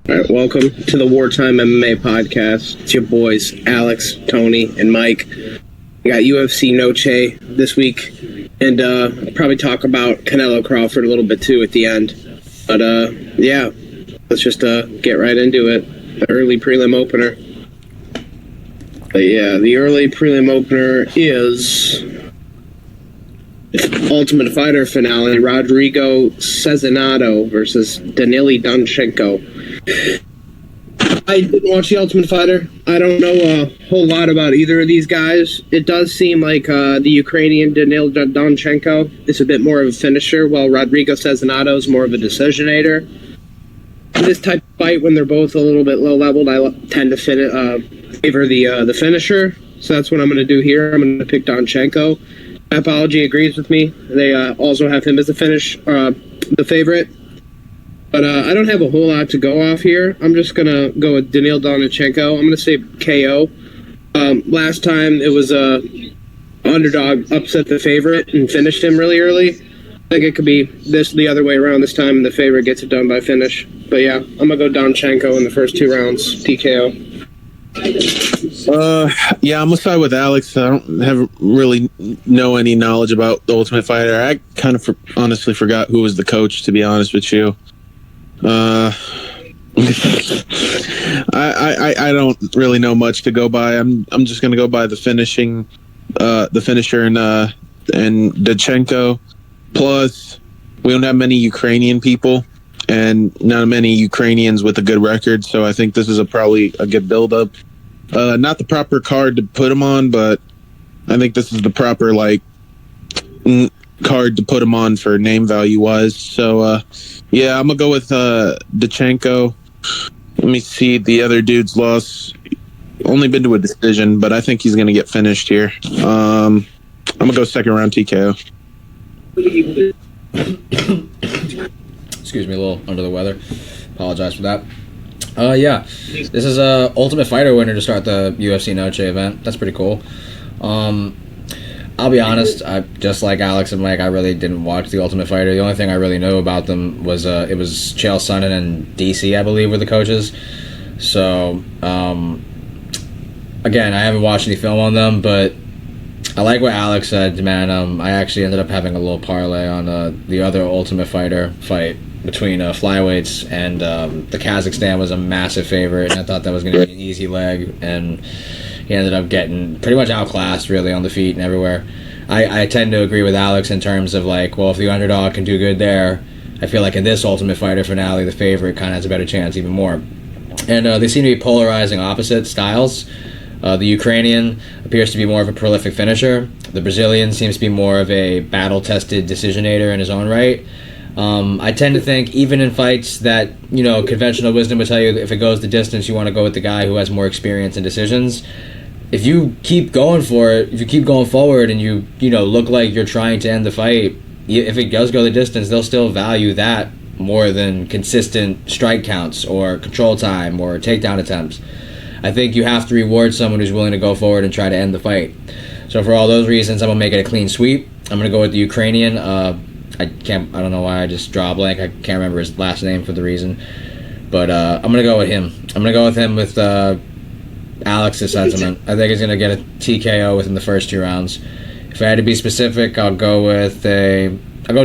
All right, welcome to the Wartime MMA podcast. It's your boys, Alex, Tony, and Mike. We got UFC Noche this week, and probably talk about Canelo Crawford a little bit too at the end. But yeah, let's just get right into it. The early prelim opener. But yeah, the early prelim opener is Ultimate Fighter finale, Rodrigo Cezinado versus Danily Donchenko. I didn't watch the Ultimate Fighter. I don't know a whole lot about either of these guys. It does seem like the Ukrainian Danil Donchenko is a bit more of a finisher, while Rodrigo Cezinado is more of a decisionator. In this type of fight, when they're both a little bit low-leveled, I tend to favor the finisher. So that's what I'm going to do here. I'm going to pick Donchenko. Apology agrees with me. They also have him as the favorite. But I don't have a whole lot to go off here. I'm just going to go with Danil Donchenko. I'm going to say KO. Last time it was underdog upset the favorite and finished him really early. I think it could be the other way around this time, and the favorite gets it done by finish. But yeah, I'm going to go Donchenko in the first 2 rounds, TKO. Yeah, I'm gonna side with Alex. I don't really know any knowledge about the Ultimate Fighter. I kind of honestly forgot who was the coach, to be honest with you. I don't really know much to go by. I'm just gonna go by the finisher and Donchenko. Plus, we don't have many Ukrainian people and not many Ukrainians with a good record, so I think this is probably a good build-up. Not the proper card to put him on, but I think this is the proper card to put him on for name value-wise. So, yeah, I'm going to go with Donchenko. Let me see. The other dude's loss. Only been to a decision, but I think he's going to get finished here. I'm going to go second round TKO. Excuse me, a little under the weather. Apologize for that. Yeah, this is a Ultimate Fighter winner to start the UFC Noche event. That's pretty cool. I'll be honest, I just like Alex and Mike, I really didn't watch the Ultimate Fighter. The only thing I really know about them was it was Chael Sonnen and DC, I believe, were the coaches. So, again, I haven't watched any film on them, but I like what Alex said, man. I actually ended up having a little parlay on the other Ultimate Fighter fight between flyweights, and the Kazakhstan was a massive favorite, and I thought that was going to be an easy leg, and he ended up getting pretty much outclassed, really, on the feet and everywhere. I tend to agree with Alex in terms of, well, if the underdog can do good there, I feel like in this Ultimate Fighter finale, the favorite kind of has a better chance even more. And they seem to be polarizing opposite styles. The Ukrainian appears to be more of a prolific finisher. The Brazilian seems to be more of a battle-tested decisionator in his own right. I tend to think, even in fights that, conventional wisdom would tell you that if it goes the distance, you want to go with the guy who has more experience in decisions. If you keep going for it, if you keep going forward and you look like you're trying to end the fight, if it does go the distance, they'll still value that more than consistent strike counts or control time or takedown attempts. I think you have to reward someone who's willing to go forward and try to end the fight. So for all those reasons, I'm going to make it a clean sweep. I'm going to go with the Ukrainian. I don't know why I just draw a blank. I can't remember his last name for the reason. But I'm going to go with him. I'm going to go with him with Alex's sentiment. I think he's going to get a TKO within the first 2 rounds. If I had to be specific, I'll go with the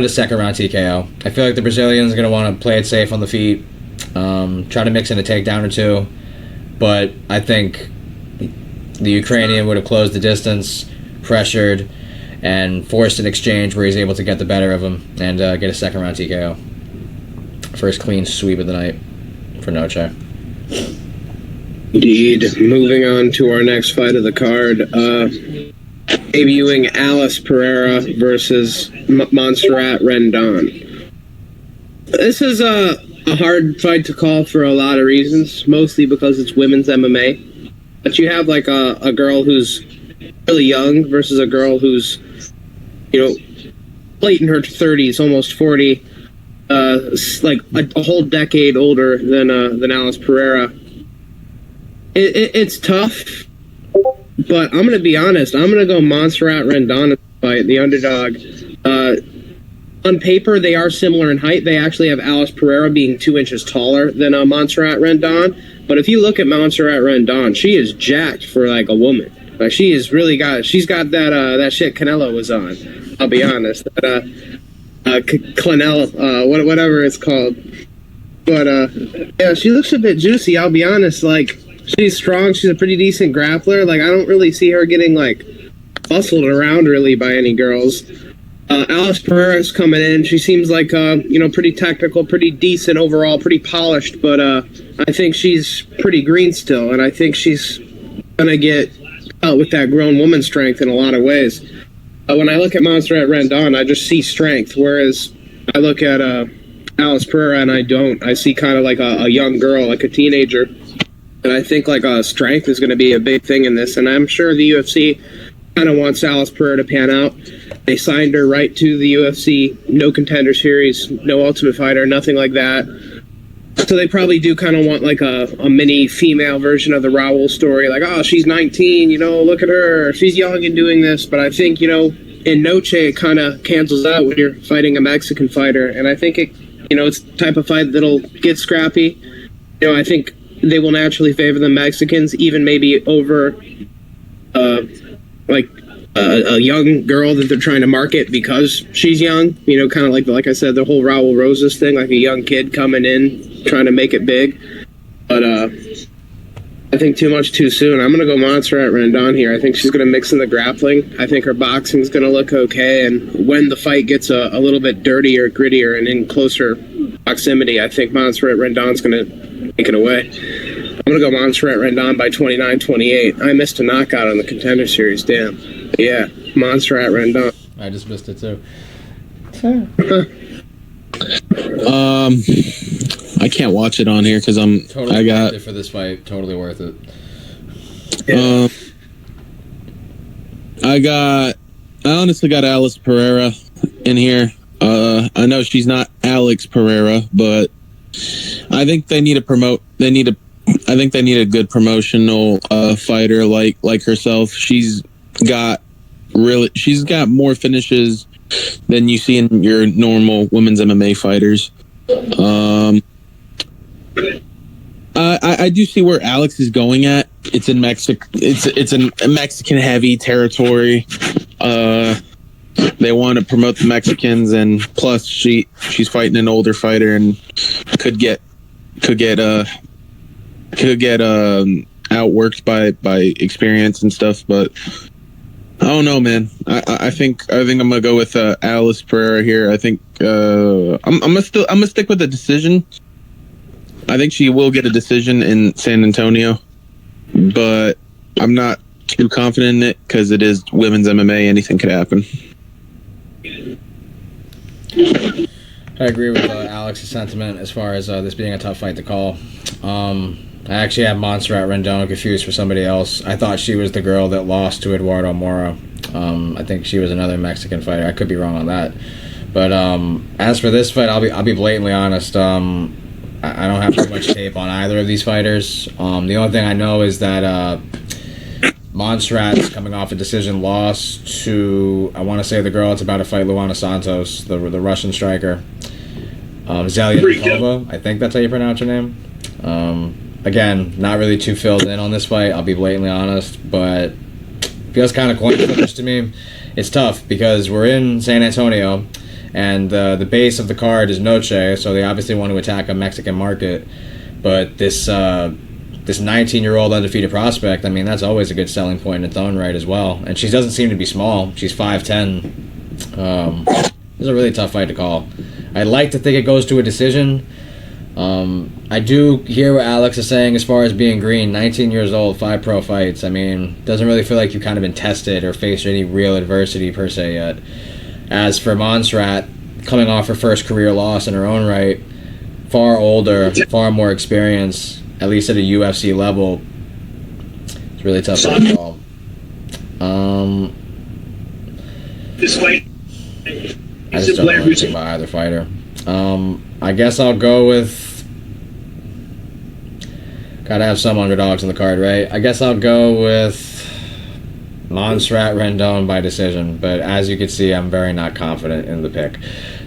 second round TKO. I feel like the Brazilian's going to want to play it safe on the feet, try to mix in a takedown or 2. But I think the Ukrainian would have closed the distance, pressured, and forced an exchange where he's able to get the better of him and get a second round TKO. First clean sweep of the night for Noche. Indeed. Moving on to our next fight of the card. Debuting Alice Pereira versus Montserrat Rendon. This is a hard fight to call for a lot of reasons, mostly because it's women's MMA. But you have a girl who's really young versus a girl who's, late in her 30s, almost 40, a whole decade older than Alice Pereira. It's tough, but I'm going to be honest. I'm going to go Montserrat Rendon in the fight, the underdog. on paper, they are similar in height. They actually have Alice Pereira being 2 inches taller than Montserrat Rendon. But if you look at Montserrat Rendon, she is jacked for like a woman. Like she's got that shit Canelo was on. I'll be honest. That Canelo, whatever it's called. But yeah, she looks a bit juicy. I'll be honest. Like she's strong. She's a pretty decent grappler. Like I don't really see her getting like bustled around really by any girls. Alice Pereira's coming in. She seems like pretty technical, pretty decent overall, pretty polished. But I think she's pretty green still, and I think she's gonna get out with that grown woman strength in a lot of ways. When I look at Montserrat Rendon, I just see strength, whereas I look at Alice Pereira and I don't. I see kind of like a young girl, like a teenager. And I think like strength is going to be a big thing in this. And I'm sure the UFC kind of wants Alice Pereira to pan out. They signed her right to the UFC, no contender series, no Ultimate Fighter, nothing like that. So they probably do kind of want like a mini female version of the Raul story. Like, oh, she's 19, look at her. She's young and doing this. But I think, in Noche, it kind of cancels out when you're fighting a Mexican fighter. And I think it's the type of fight that'll get scrappy. I think they will naturally favor the Mexicans, even maybe over a young girl that they're trying to market because she's young. Kind of like I said, the whole Raul Rosas thing, like a young kid coming in trying to make it big. But I think too much too soon. I'm going to go Montserrat Rendon here. I think she's going to mix in the grappling. I think her boxing's going to look okay. And when the fight gets a little bit dirtier, grittier, and in closer proximity, I think Montserrat Rendon's going to take it away. I'm going to go Montserrat Rendon by 29-28. I missed a knockout on the Contender Series. Damn. But yeah, Montserrat Rendon. I just missed it too. I can't watch it on here because totally worth it for this fight. Totally worth it. Yeah. I honestly got Alice Pereira in here. I know she's not Alex Pereira, but I think they need to promote. I think they need a good promotional fighter like herself. She's got more finishes than you see in your normal women's MMA fighters. I do see where Alex is going at. It's in Mexico. It's a Mexican heavy territory. They want to promote the Mexicans, and plus she's fighting an older fighter and could get outworked by experience and stuff. But I don't know, man. I think I'm gonna go with Alice Pereira here. I think I'm gonna stick with the decision. I think she will get a decision in San Antonio, but I'm not too confident in it because it is women's MMA. Anything could happen. I agree with Alex's sentiment as far as this being a tough fight to call. I actually have Montserrat Rendon confused for somebody else. I thought she was the girl that lost to Eduardo Mora. I think she was another Mexican fighter. I could be wrong on that. But as for this fight, I'll be blatantly honest. I don't have too much tape on either of these fighters. The only thing I know is that Montserrat's coming off a decision loss to, I want to say, the girl that's about to fight Luana Santos, the Russian striker. Zelyakova, I think that's how you pronounce her name. Again, not really too filled in on this fight, I'll be blatantly honest, but feels kind of coin flippers to me. It's tough because we're in San Antonio, and the base of the card is Noche, so they obviously want to attack a Mexican market. But this 19-year-old undefeated prospect, I mean, that's always a good selling point in its own right as well. And she doesn't seem to be small. She's 5'10". This is a really tough fight to call. I'd like to think it goes to a decision. I do hear what Alex is saying as far as being green. 19 years old, 5 pro fights. I mean, doesn't really feel like you've kind of been tested or faced any real adversity per se yet. As for Montserrat, coming off her first career loss in her own right, far older, far more experience, at least at a UFC level, it's really tough to call. This fight, I just don't know anything about either fighter. I guess I'll go with... Gotta have some underdogs on the card, right? I guess I'll go with... Montserrat Rendon by decision, but as you can see, I'm very not confident in the pick.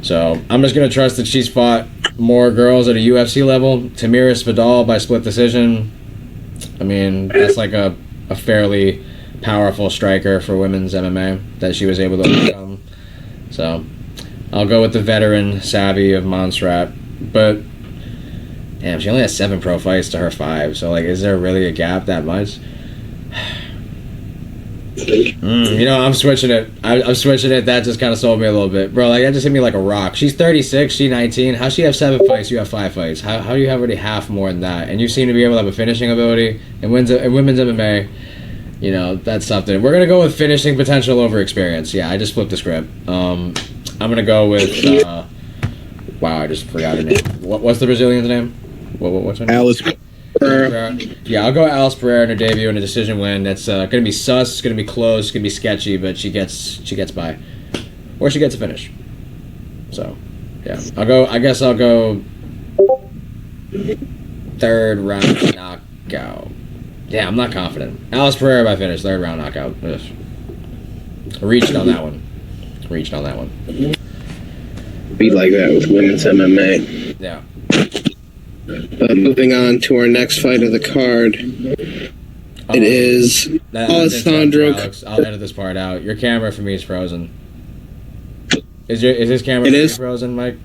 So I'm just going to trust that she's fought more girls at a UFC level. Tamiris Vidal by split decision. I mean, that's like a fairly powerful striker for women's MMA that she was able to overcome. So I'll go with the veteran savvy of Montserrat. But damn, she only has 7 pro fights to her 5. So like, is there really a gap that much? I'm switching it. I'm switching it. That just kind of sold me a little bit, bro. Like that just hit me like a rock. She's 36. She's 19. How she have 7 fights? You have 5 fights. How do you have already half more than that? And you seem to be able to have a finishing ability in women's MMA. You know, that's something. We're gonna go with finishing potential over experience. Yeah, I just flipped the script. I'm gonna go with. Wow, I just forgot her name. What's the Brazilian's name? What's her name? Alice. Yeah, I'll go Alice Pereira in her debut in a decision win. That's gonna be sus. It's gonna be close. It's gonna be sketchy, but she gets by, or she gets a finish. So, yeah, I guess I'll go 3rd round knockout. Yeah, I'm not confident. Alice Pereira by finish, 3rd round knockout. Ugh. Reached on that one. Be like that with women's MMA. Yeah. But moving on to our next fight of the card, it is Alessandro. Alex, I'll edit this part out. Your camera for me is frozen. Is his camera frozen, Mike?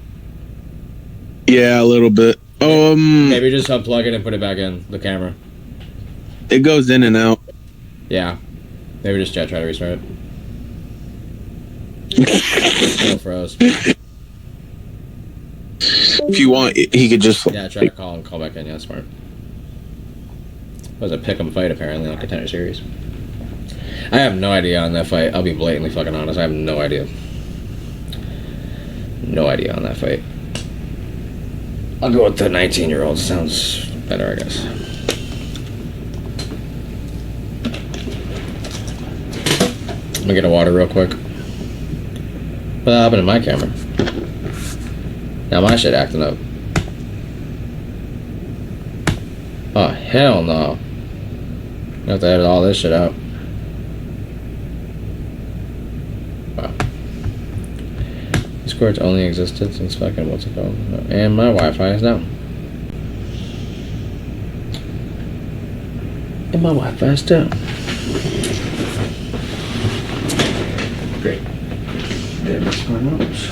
Yeah, a little bit. Maybe just unplug it and put it back in the camera. It goes in and out. Yeah. Maybe just try to restart it. Still froze. If you want, he could just... Yeah, try to call back in. Yeah, that's smart. It was a pick'em fight, apparently, on Contender Series. I have no idea on that fight. I'll be blatantly fucking honest. I have no idea. No idea on that fight. I'll go with the 19-year-old. Sounds better, I guess. I'm gonna get a water real quick. What happened to my camera? Now my shit acting up. Oh, hell no. I have to edit all this shit out. Wow. Discord's only existed since fucking what's it called? And my Wi-Fi is down. And my Wi-Fi is down. Great. There's my notes.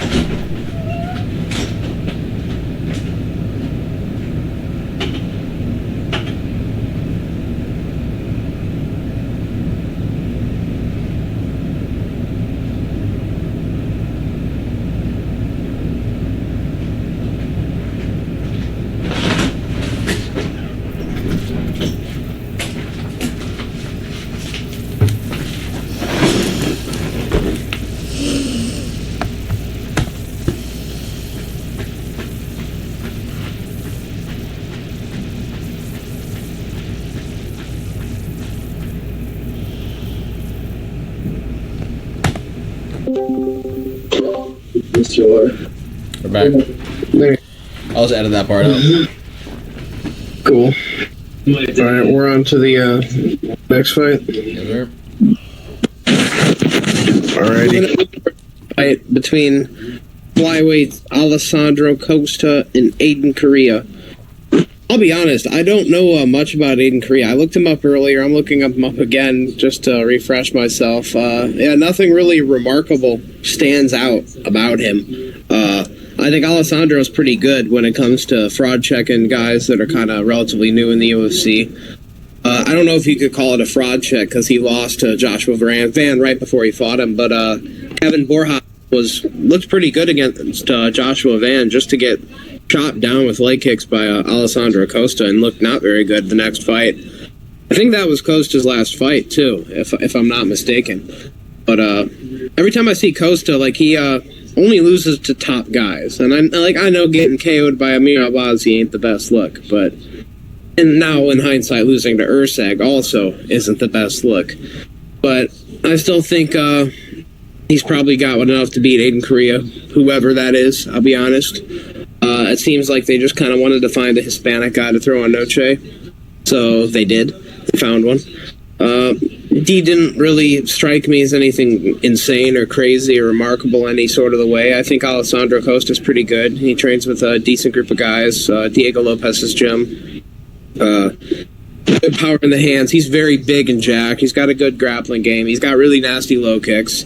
Sure. We're back. I'll just edit that part out. Cool. Alright, we're on to the next fight. Yes, sir. Alrighty. Fight between flyweights Alessandro Costa and Aiden Correa. I'll be honest, I don't know much about Aiden Correa. I looked him up earlier. I'm looking him up again just to refresh myself. Yeah, nothing really remarkable stands out about him. I think Alessandro's pretty good when it comes to fraud checking guys that are kind of relatively new in the UFC. I don't know if you could call it a fraud check because he lost to Joshua Van right before he fought him, but Kevin Borja looked pretty good against Joshua Van just to get chopped down with leg kicks by Alessandro Costa and looked not very good the next fight. I think that was Costa's last fight too, if I'm not mistaken. But every time I see Costa, like he only loses to top guys, and I know getting KO'd by Amir Albazi ain't the best look, but and now in hindsight losing to Ursag also isn't the best look. But I still think he's probably got enough to beat Aiden Correa, whoever that is. I'll be honest. It seems like they just kind of wanted to find a Hispanic guy to throw on Noche. So they did. They found one. he didn't really strike me as anything insane or crazy or remarkable any sort of the way. I think Alessandro Costa's pretty good. He trains with a decent group of guys. Diego Lopes's gym. Good power in the hands. He's very big and jacked. He's got a good grappling game. He's got really nasty low kicks.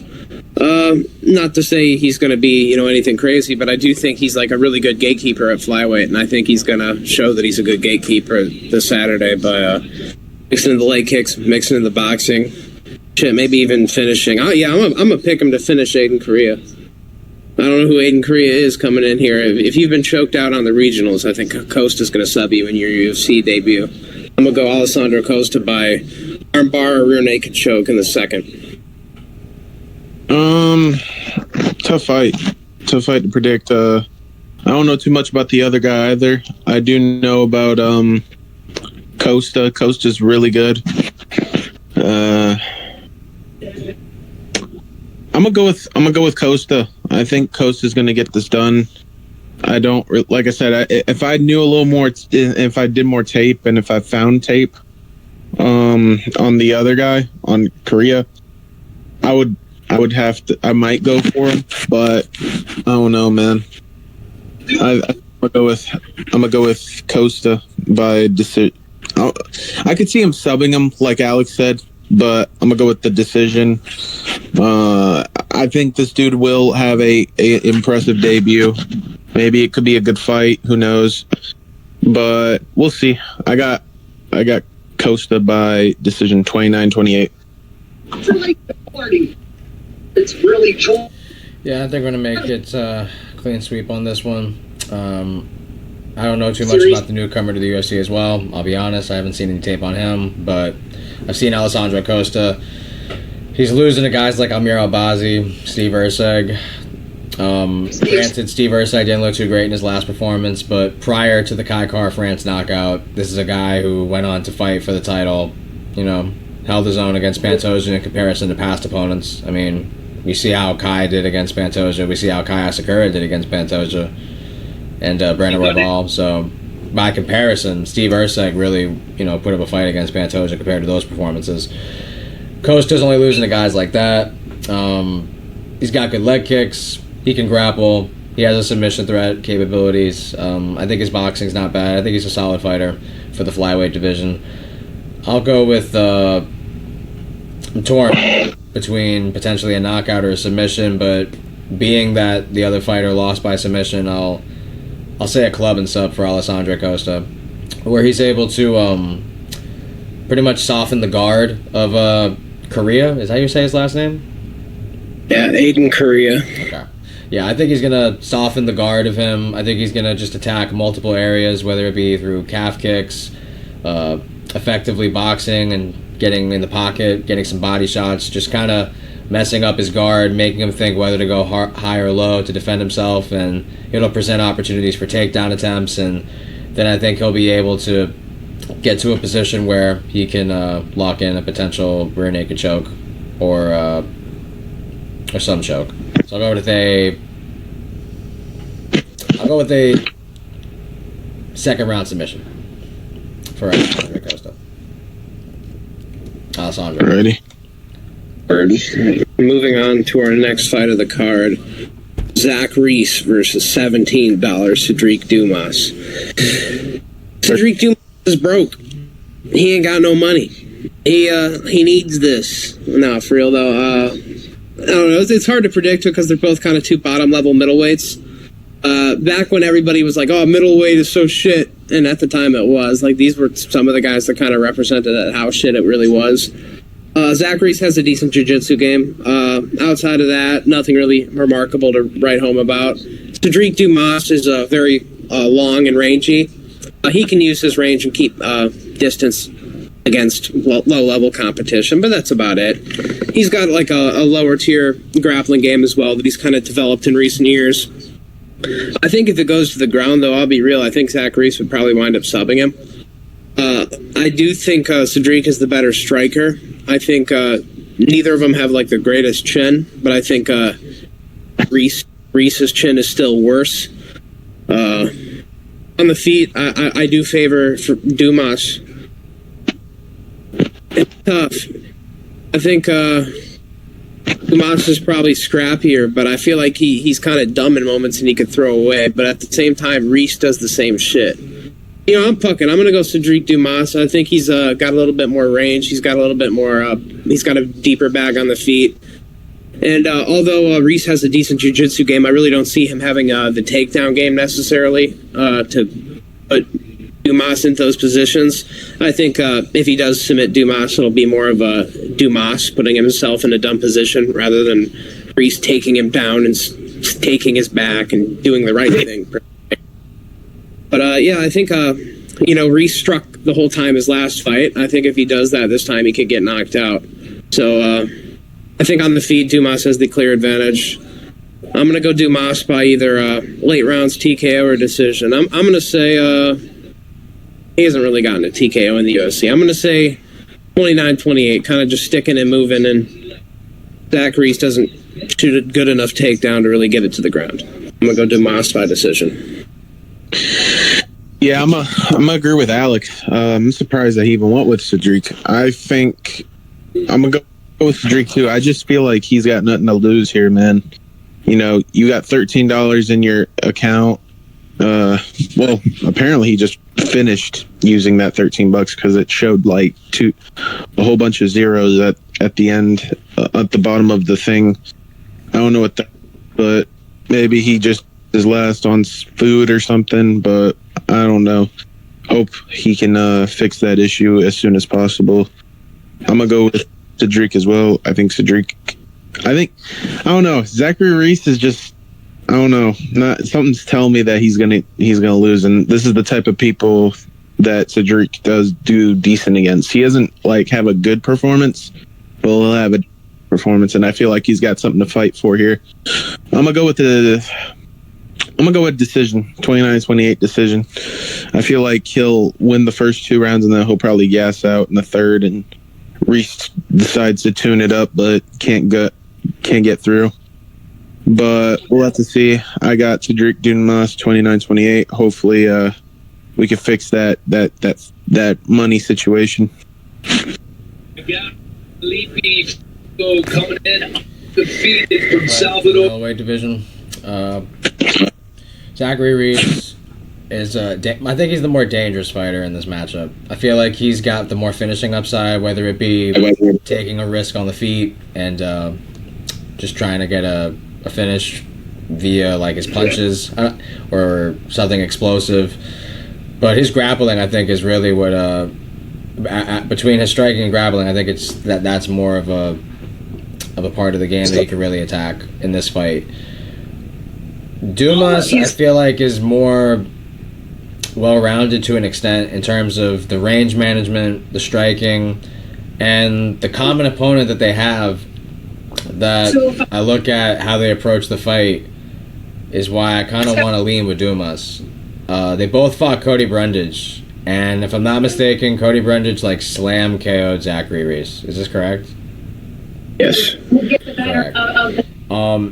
Not to say he's going to be, anything crazy, but I do think he's like a really good gatekeeper at flyweight, and I think he's going to show that he's a good gatekeeper this Saturday by mixing in the leg kicks, mixing in the boxing, shit, maybe even finishing. I'm gonna pick him to finish Aiden Correa. I don't know who Aiden Correa is coming in here. If you've been choked out on the regionals, I think Costa's going to sub you in your UFC debut. I'm going to go Alessandro Costa by armbar or rear naked choke in the second. Tough fight to predict. I don't know too much about the other guy either. I do know about Costa. Costa's really good. I'm gonna go with Costa. I think Costa's gonna get this done. I don't, like I said, if I knew a little more, if I did more tape, and if I found tape on the other guy, on Korea, I might go for him, but I don't know, man. I'm gonna go with Costa by decision. I could see him subbing him, like Alex said, but I'm gonna go with the decision. I think this dude will have a impressive debut. Maybe it could be a good fight. Who knows? But we'll see. I got Costa by decision 29-28. I like the party. It's really cool. Yeah, I think we're gonna make it clean sweep on this one. I don't know too much about the newcomer to the UFC as well. I'll be honest, I haven't seen any tape on him, but I've seen Alessandro Costa. He's losing to guys like Amir Albazi, Steve Erceg. Granted, Steve Erceg didn't look too great in his last performance, but prior to the Kai Kara-France knockout, this is a guy who went on to fight for the title, held his own against Pantoja in comparison to past opponents. I mean, we see how Kai did against Pantoja. We see how Kai Asakura did against Pantoja and Brandon Royval. So, by comparison, Steve Erceg really, put up a fight against Pantoja compared to those performances. Costa's only losing to guys like that. He's got good leg kicks. He can grapple. He has a submission threat capabilities. I think his boxing's not bad. I think he's a solid fighter for the flyweight division. I'll go with I'm torn between potentially a knockout or a submission, but being that the other fighter lost by submission, I'll say a club and sub for Alessandro Costa, where he's able to pretty much soften the guard of Correa. Is that how you say his last name? Yeah, Aiden Correa. Okay. Yeah, I think he's going to soften the guard of him. I think he's going to just attack multiple areas, whether it be through calf kicks, effectively boxing and getting in the pocket, getting some body shots, just kind of messing up his guard, making him think whether to go high or low to defend himself, and it'll present opportunities for takedown attempts, and then I think he'll be able to get to a position where he can lock in a potential rear naked choke or some choke. So I'll go with a second round submission for Alessandro Costa. Alessandro. Ready? Moving on to our next fight of the card. Zach Reese versus $17 Cedric Dumas. Cedric Dumas is broke. He ain't got no money. He needs this. No, for real though. I don't know. It's hard to predict because they're both kind of two bottom level middleweights. Back when everybody was like, "Oh, middleweight is so shit," and at the time it was like these were some of the guys that kind of represented how shit it really was. Zach Reese has a decent jiu-jitsu game. Outside of that, nothing really remarkable to write home about. Cedric Dumas is very long and rangy. He can use his range and keep distance against low-level competition, but that's about it. He's got like a lower-tier grappling game as well that he's kind of developed in recent years. I think if it goes to the ground, though, I'll be real, I think Zach Reese would probably wind up subbing him. I do think Cedric is the better striker. I think neither of them have like the greatest chin, but I think Reese's chin is still worse. On the feet, I do favor for Dumas. It's tough. I think Dumas is probably scrappier, but I feel like he's kind of dumb in moments and he could throw away. But at the same time, Reese does the same shit. You know, I'm going to go Cedric Dumas. I think he's got a little bit more range. He's got a little bit more, he's got a deeper bag on the feet. And although Reese has a decent jiu-jitsu game, I really don't see him having the takedown game necessarily to put Dumas into those positions. I think if he does submit Dumas, it'll be more of a Dumas putting himself in a dumb position rather than Reese taking him down and taking his back and doing the right thing. But yeah, I think Reese struck the whole time his last fight. I think if he does that this time, he could get knocked out. So I think on the feet, Dumas has the clear advantage. I'm going to go Dumas by either late rounds TKO or decision. I'm going to say he hasn't really gotten a TKO in the UFC. I'm going to say 29-28, kind of just sticking and moving, and Zach Reese doesn't shoot a good enough takedown to really get it to the ground. I'm going to go Dumas by decision. Yeah, I'm gonna agree with Alex. I'm surprised that he even went with Cedric. I think I'm gonna go with Cedric too. I just feel like he's got nothing to lose here, man. You know, you got $13 in your account. Well, apparently he just finished using that $13 because it showed like a whole bunch of zeros at the end, at the bottom of the thing. I don't know what that, but maybe he just is last on food or something, but I don't know. Hope he can fix that issue as soon as possible. I'm gonna go with Cedric as well. I don't know. Zachary Reese is just, I don't know. Something's telling me that he's gonna lose, and this is the type of people that Cedric does do decent against. He doesn't like have a good performance, but he'll have a performance, and I feel like he's got something to fight for here. I'm gonna go with decision, 29-28 decision. I feel like he'll win the first 2 rounds and then he'll probably gas out in the third, and Reese decides to tune it up but can't get through. But we'll have to see. I got Cedric Dumas 29-28. Hopefully we can fix that money situation. Coming in defeated from Salvador. Middleweight division. Zachary Reese is I think he's the more dangerous fighter in this matchup. I feel like he's got the more finishing upside, whether it be taking a risk on the feet and just trying to get a finish via like his punches or something explosive. But his grappling, I think, is really what between his striking and grappling, I think it's that's more of a part of the game that he can really attack in this fight. Dumas, I feel like, is more well-rounded to an extent in terms of the range management, the striking, and the common opponent that they have that I look at how they approach the fight is why I kind of want to lean with Dumas. They both fought Cody Brundage, and if I'm not mistaken, Cody Brundage like slam KO'd Zachary Reese. Is this correct? Yes. Correct.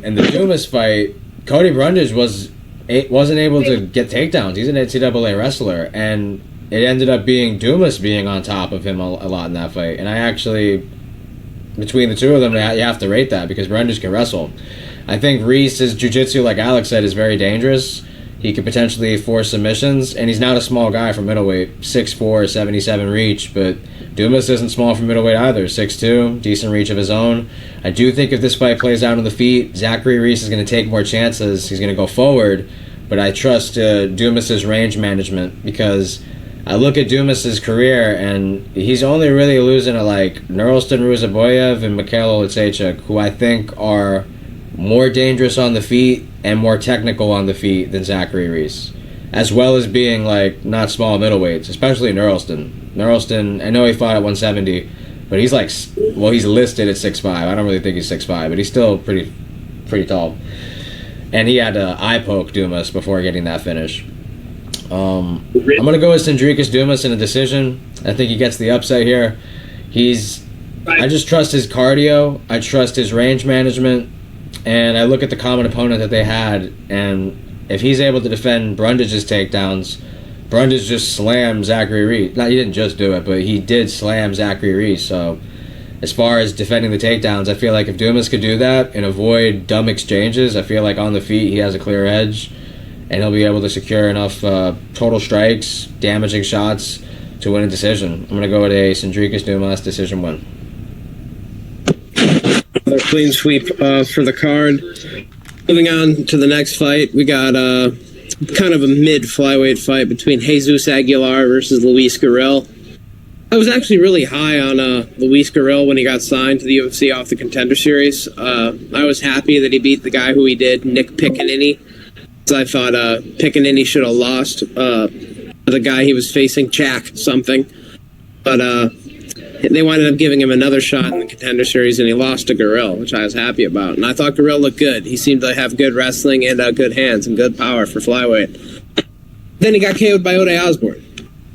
In the Dumas fight, Cody Brundage wasn't able to get takedowns. He's an NCAA wrestler, and it ended up being Dumas being on top of him a lot in that fight. And I actually, between the two of them, you have to rate that because Brundage can wrestle. I think Reese's jiu-jitsu, like Alex said, is very dangerous. He could potentially force submissions, and he's not a small guy for middleweight, 6'4", 77 reach, but Dumas isn't small for middleweight either, 6'2", decent reach of his own. I do think if this fight plays out on the feet, Zachary Reese is going to take more chances. He's going to go forward, but I trust Dumas's range management because I look at Dumas's career, and he's only really losing to like Nurulston Ruzaboyev and Mikhail Olitsechuk, who I think are more dangerous on the feet and more technical on the feet than Zachary Reese, as well as being like not small middleweights, especially Nurulston. Nurulston, I know he fought at 170, but he's like, well, he's listed at 6'5". I don't really think he's 6'5", but he's still pretty tall. And he had to eye poke Dumas before getting that finish. I'm gonna go with Cendricus Dumas in a decision. I think he gets the upset here. I just trust his cardio. I trust his range management. And I look at the common opponent that they had, and if he's able to defend Brundage's takedowns, Brundage just slammed Zachary Reese. He didn't just do it, but he did slam Zachary Reese. So as far as defending the takedowns, I feel like if Dumas could do that and avoid dumb exchanges, I feel like on the feet he has a clear edge, and he'll be able to secure enough total strikes, damaging shots to win a decision. I'm going to go with a Sindrikas Dumas decision win. Another clean sweep for the card. Moving on to the next fight, we got kind of a mid-flyweight fight between Jesus Aguilar versus Luis Gurriel. I was actually really high on Luis Gurriel when he got signed to the UFC off the Contender Series. I was happy that he beat the guy who he did, Nick Piccinini. I thought Piccinini should have lost the guy he was facing, Jack something. But they wound up giving him another shot in the Contender Series, and he lost to Gurriel, which I was happy about. And I thought Gurriel looked good. He seemed to have good wrestling and good hands and good power for flyweight. Then he got KO'd by Ode Osborne.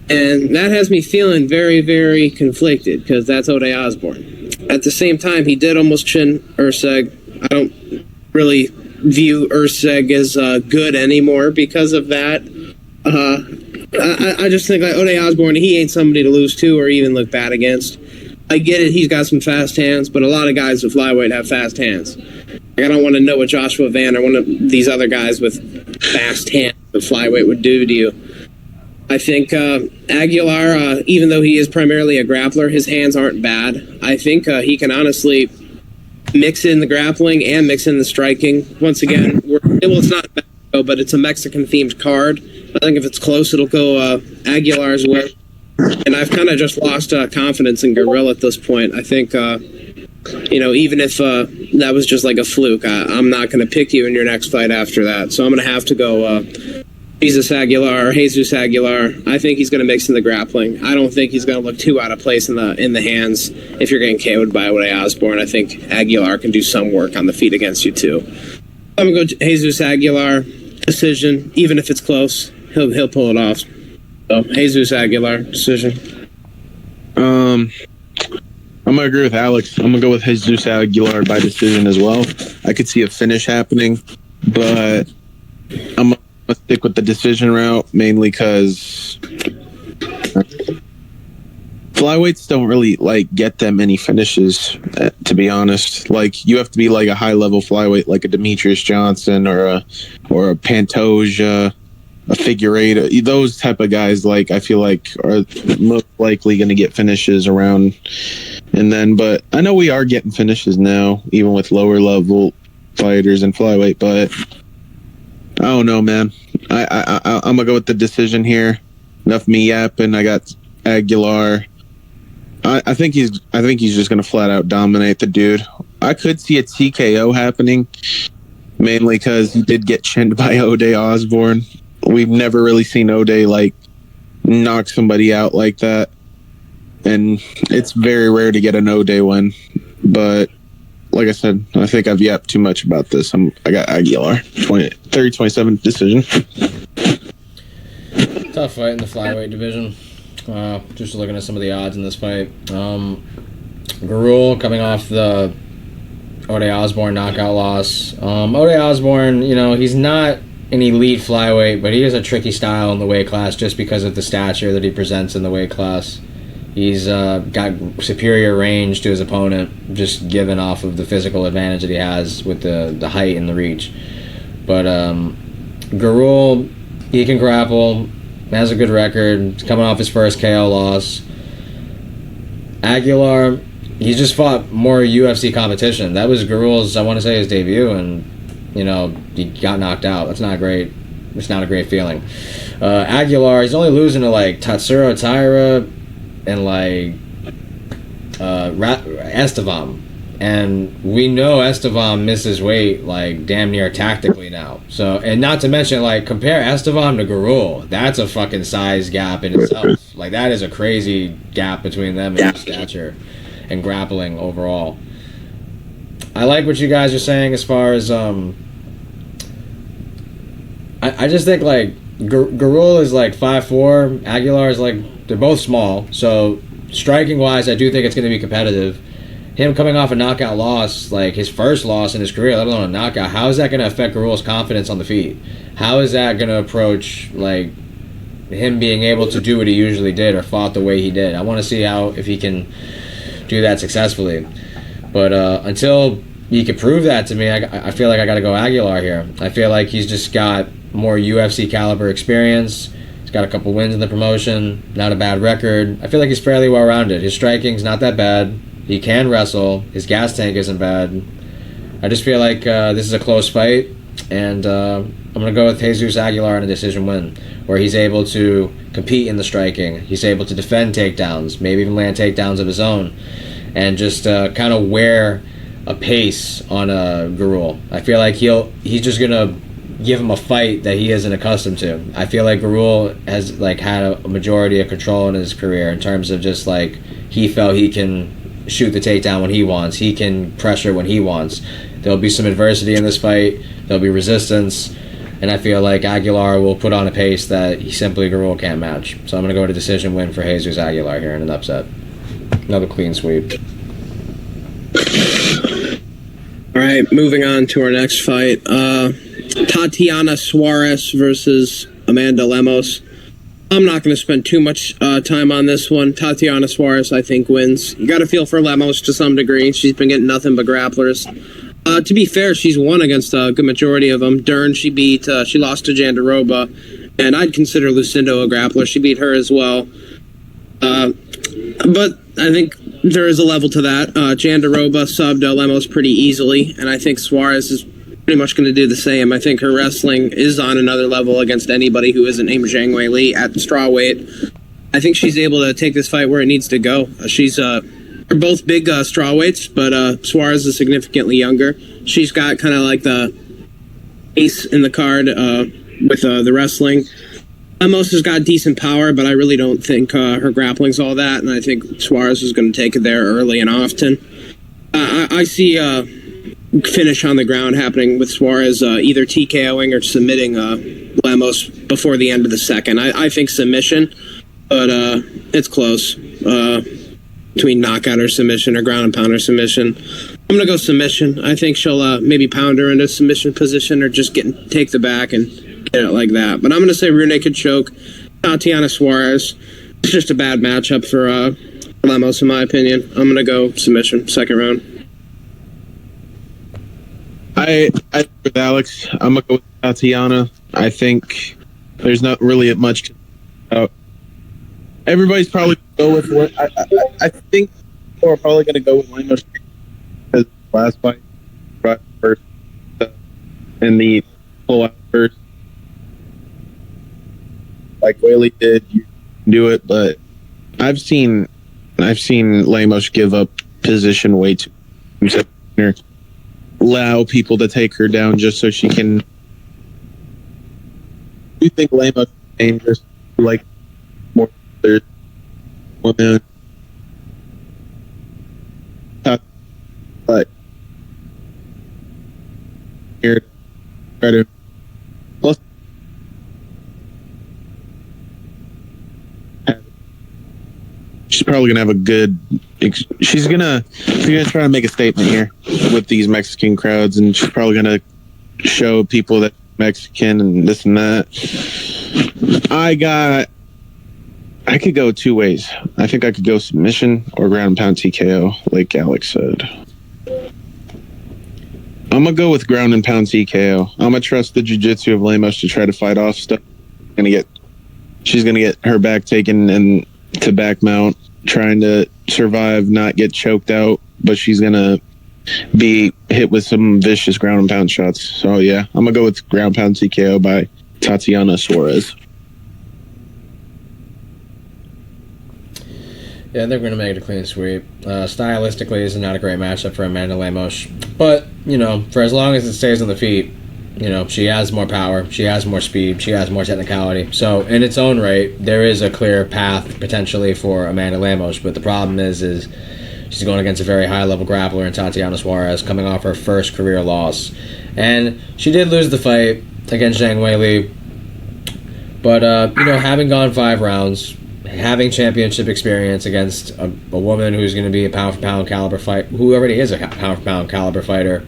And that has me feeling very, very conflicted, because that's Ode Osborne. At the same time, he did almost chin Urseg. I don't really view Urseg as good anymore because of that. I just think like Ode Osborne, he ain't somebody to lose to or even look bad against. I get it, he's got some fast hands, but a lot of guys with flyweight have fast hands. Like, I don't want to know what Joshua Van or one of these other guys with fast hands with flyweight would do to you. I think Aguilar, even though he is primarily a grappler, his hands aren't bad. I think he can honestly mix in the grappling and mix in the striking. Once again, it's not Mexico, but it's a Mexican-themed card. I think if it's close, it'll go Aguilar's way. And I've kind of just lost confidence in Gurriel at this point. I think, even if that was just like a fluke, I'm not going to pick you in your next fight after that. So I'm going to have to go Jesus Aguilar. I think he's going to mix in the grappling. I don't think he's going to look too out of place in the hands if you're getting KO'd by Ode Osborne. I think Aguilar can do some work on the feet against you too. I'm going to go Jesus Aguilar decision. Even if it's close, he'll pull it off. So Jesus Aguilar decision. I'm going to agree with Alex. I'm going to go with Jesus Aguilar by decision as well. I could see a finish happening, but I'm going to stick with the decision route mainly because flyweights don't really get that many finishes, to be honest. You have to be a high level flyweight like a Demetrius Johnson or a Pantoja, a Figueiredo. Those type of guys I feel like are most likely going to get finishes around. And then, but I know we are getting finishes now, even with lower level fighters in flyweight. But I don't know, man. I'm gonna go with the decision here. Enough me yapping. I got Aguilar. I think he's just gonna flat out dominate the dude. I could see a TKO happening, mainly because he did get chinned by Ode Osborne. We've never really seen Ode knock somebody out like that, and it's very rare to get an Ode win. But like I said, I think I've yapped too much about this. I got Aguilar, 30-27 decision. Tough fight in the flyweight division. Just looking at some of the odds in this fight. Gurriel coming off the Ode Osborne knockout loss. Ode Osborne, he's not an elite flyweight, but he has a tricky style in the weight class just because of the stature that he presents in the weight class. He's got superior range to his opponent, just given off of the physical advantage that he has with the height and the reach. But Gurriel, he can grapple, has a good record, coming off his first KO loss. Aguilar, he's just fought more UFC competition. That was Gurriel's, I want to say, his debut, and he got knocked out. That's not great. It's not a great feeling. Aguilar, he's only losing to Tatsuro Taira and Estevam, and we know Estevam misses weight damn near tactically now. So, and not to mention compare Estevam to Gurriel. That's a fucking size gap in itself. That is a crazy gap between them in stature and grappling overall. I like what you guys are saying as far as I just think Gurriel is 5'4", Aguilar is they're both small, so striking wise I do think it's going to be competitive. Him coming off a knockout loss, his first loss in his career, let alone a knockout, how is that going to affect Gurriel's confidence on the feet? How is that going to approach him being able to do what he usually did or fought the way he did? I want to see if he can do that successfully. But until he can prove that to me, I feel like I got to go Aguilar here. I feel like he's just got more UFC caliber experience. He's got a couple wins in the promotion, not a bad record. I feel like he's fairly well-rounded. His striking's not that bad. He can wrestle. His gas tank isn't bad. I just feel like this is a close fight, and I'm going to go with Jesus Aguilar in a decision win, where he's able to compete in the striking. He's able to defend takedowns, maybe even land takedowns of his own, and just kind of wear a pace on Garul. I feel like he's just going to give him a fight that he isn't accustomed to. I feel like Garul has like had a majority of control in his career in terms of just like he felt he can shoot the takedown when he wants. He can pressure when he wants. There'll be some adversity in this fight. There'll be resistance. And I feel like Aguilar will put on a pace that Garul can't match. So I'm going to go to decision win for Jesus Aguilar here in an upset. Another clean sweep. All right, moving on to our next fight. Tatiana Suarez versus Amanda Lemos. I'm not going to spend too much time on this one. Tatiana Suarez, I think, wins. You got to feel for Lemos to some degree. She's been getting nothing but grapplers. To be fair, she's won against a good majority of them. Dern, she lost to Jandaroba, and I'd consider Lucindo a grappler. She beat her as well. But I think there is a level to that. Jandaroba subbed Lemos pretty easily, and I think Suarez is pretty much going to do the same. I think her wrestling is on another level against anybody who isn't named Zhang Wei Li at strawweight. I think she's able to take this fight where it needs to go. They're both big strawweights, but Suarez is significantly younger. She's got kind of like the ace in the card with the wrestling. Lemos has got decent power, but I really don't think her grappling's all that, and I think Suarez is going to take it there early and often. I see finish on the ground happening with Suarez either TKOing or submitting Lemos before the end of the second. I think submission, but it's close between knockout or submission or ground and pound or submission. I'm going to go submission. I think she'll maybe pound her into submission position or just take the back and get it like that. But I'm going to say rear naked choke, Tatiana Suarez. It's just a bad matchup for Lemos, in my opinion. I'm going to go submission, second round. I with Alex. I'm gonna go with Tatiana. I think there's not really much. Everybody's probably gonna go with what I think. People are probably gonna go with Lemos because last fight, right first, and the pull out first, like Whaley did. You can do it, but I've seen Lemos give up position way too. Allow people to take her down just so she can. Do you think Lemos is dangerous? Like more others? But here, try to plus. She's probably gonna have a good. She's gonna try to make a statement here with these Mexican crowds, and she's probably gonna show people that Mexican and this and that. I could go two ways. I think I could go submission or ground and pound TKO, like Alex said. I'm gonna go with ground and pound TKO. I'm gonna trust the jiu-jitsu of Lemos to try to fight off stuff. She's gonna get her back taken and to back mount, trying to survive, not get choked out, but she's gonna be hit with some vicious ground and pound shots. So yeah, I'm gonna go with ground pound TKO by Tatiana Suarez. Yeah, they're going to make it a clean sweep. Stylistically, it's not a great matchup for Amanda Lemos. But, for as long as it stays on the feet, she has more power, she has more speed, she has more technicality. So, in its own right, there is a clear path, potentially, for Amanda Lemos. But the problem is she's going against a very high-level grappler in Tatiana Suarez, coming off her first career loss. And she did lose the fight against Zhang Wei Li. But, having gone 5 rounds, having championship experience against a woman who's going to be a pound-for-pound caliber fight, who already is a pound-for-pound caliber fighter,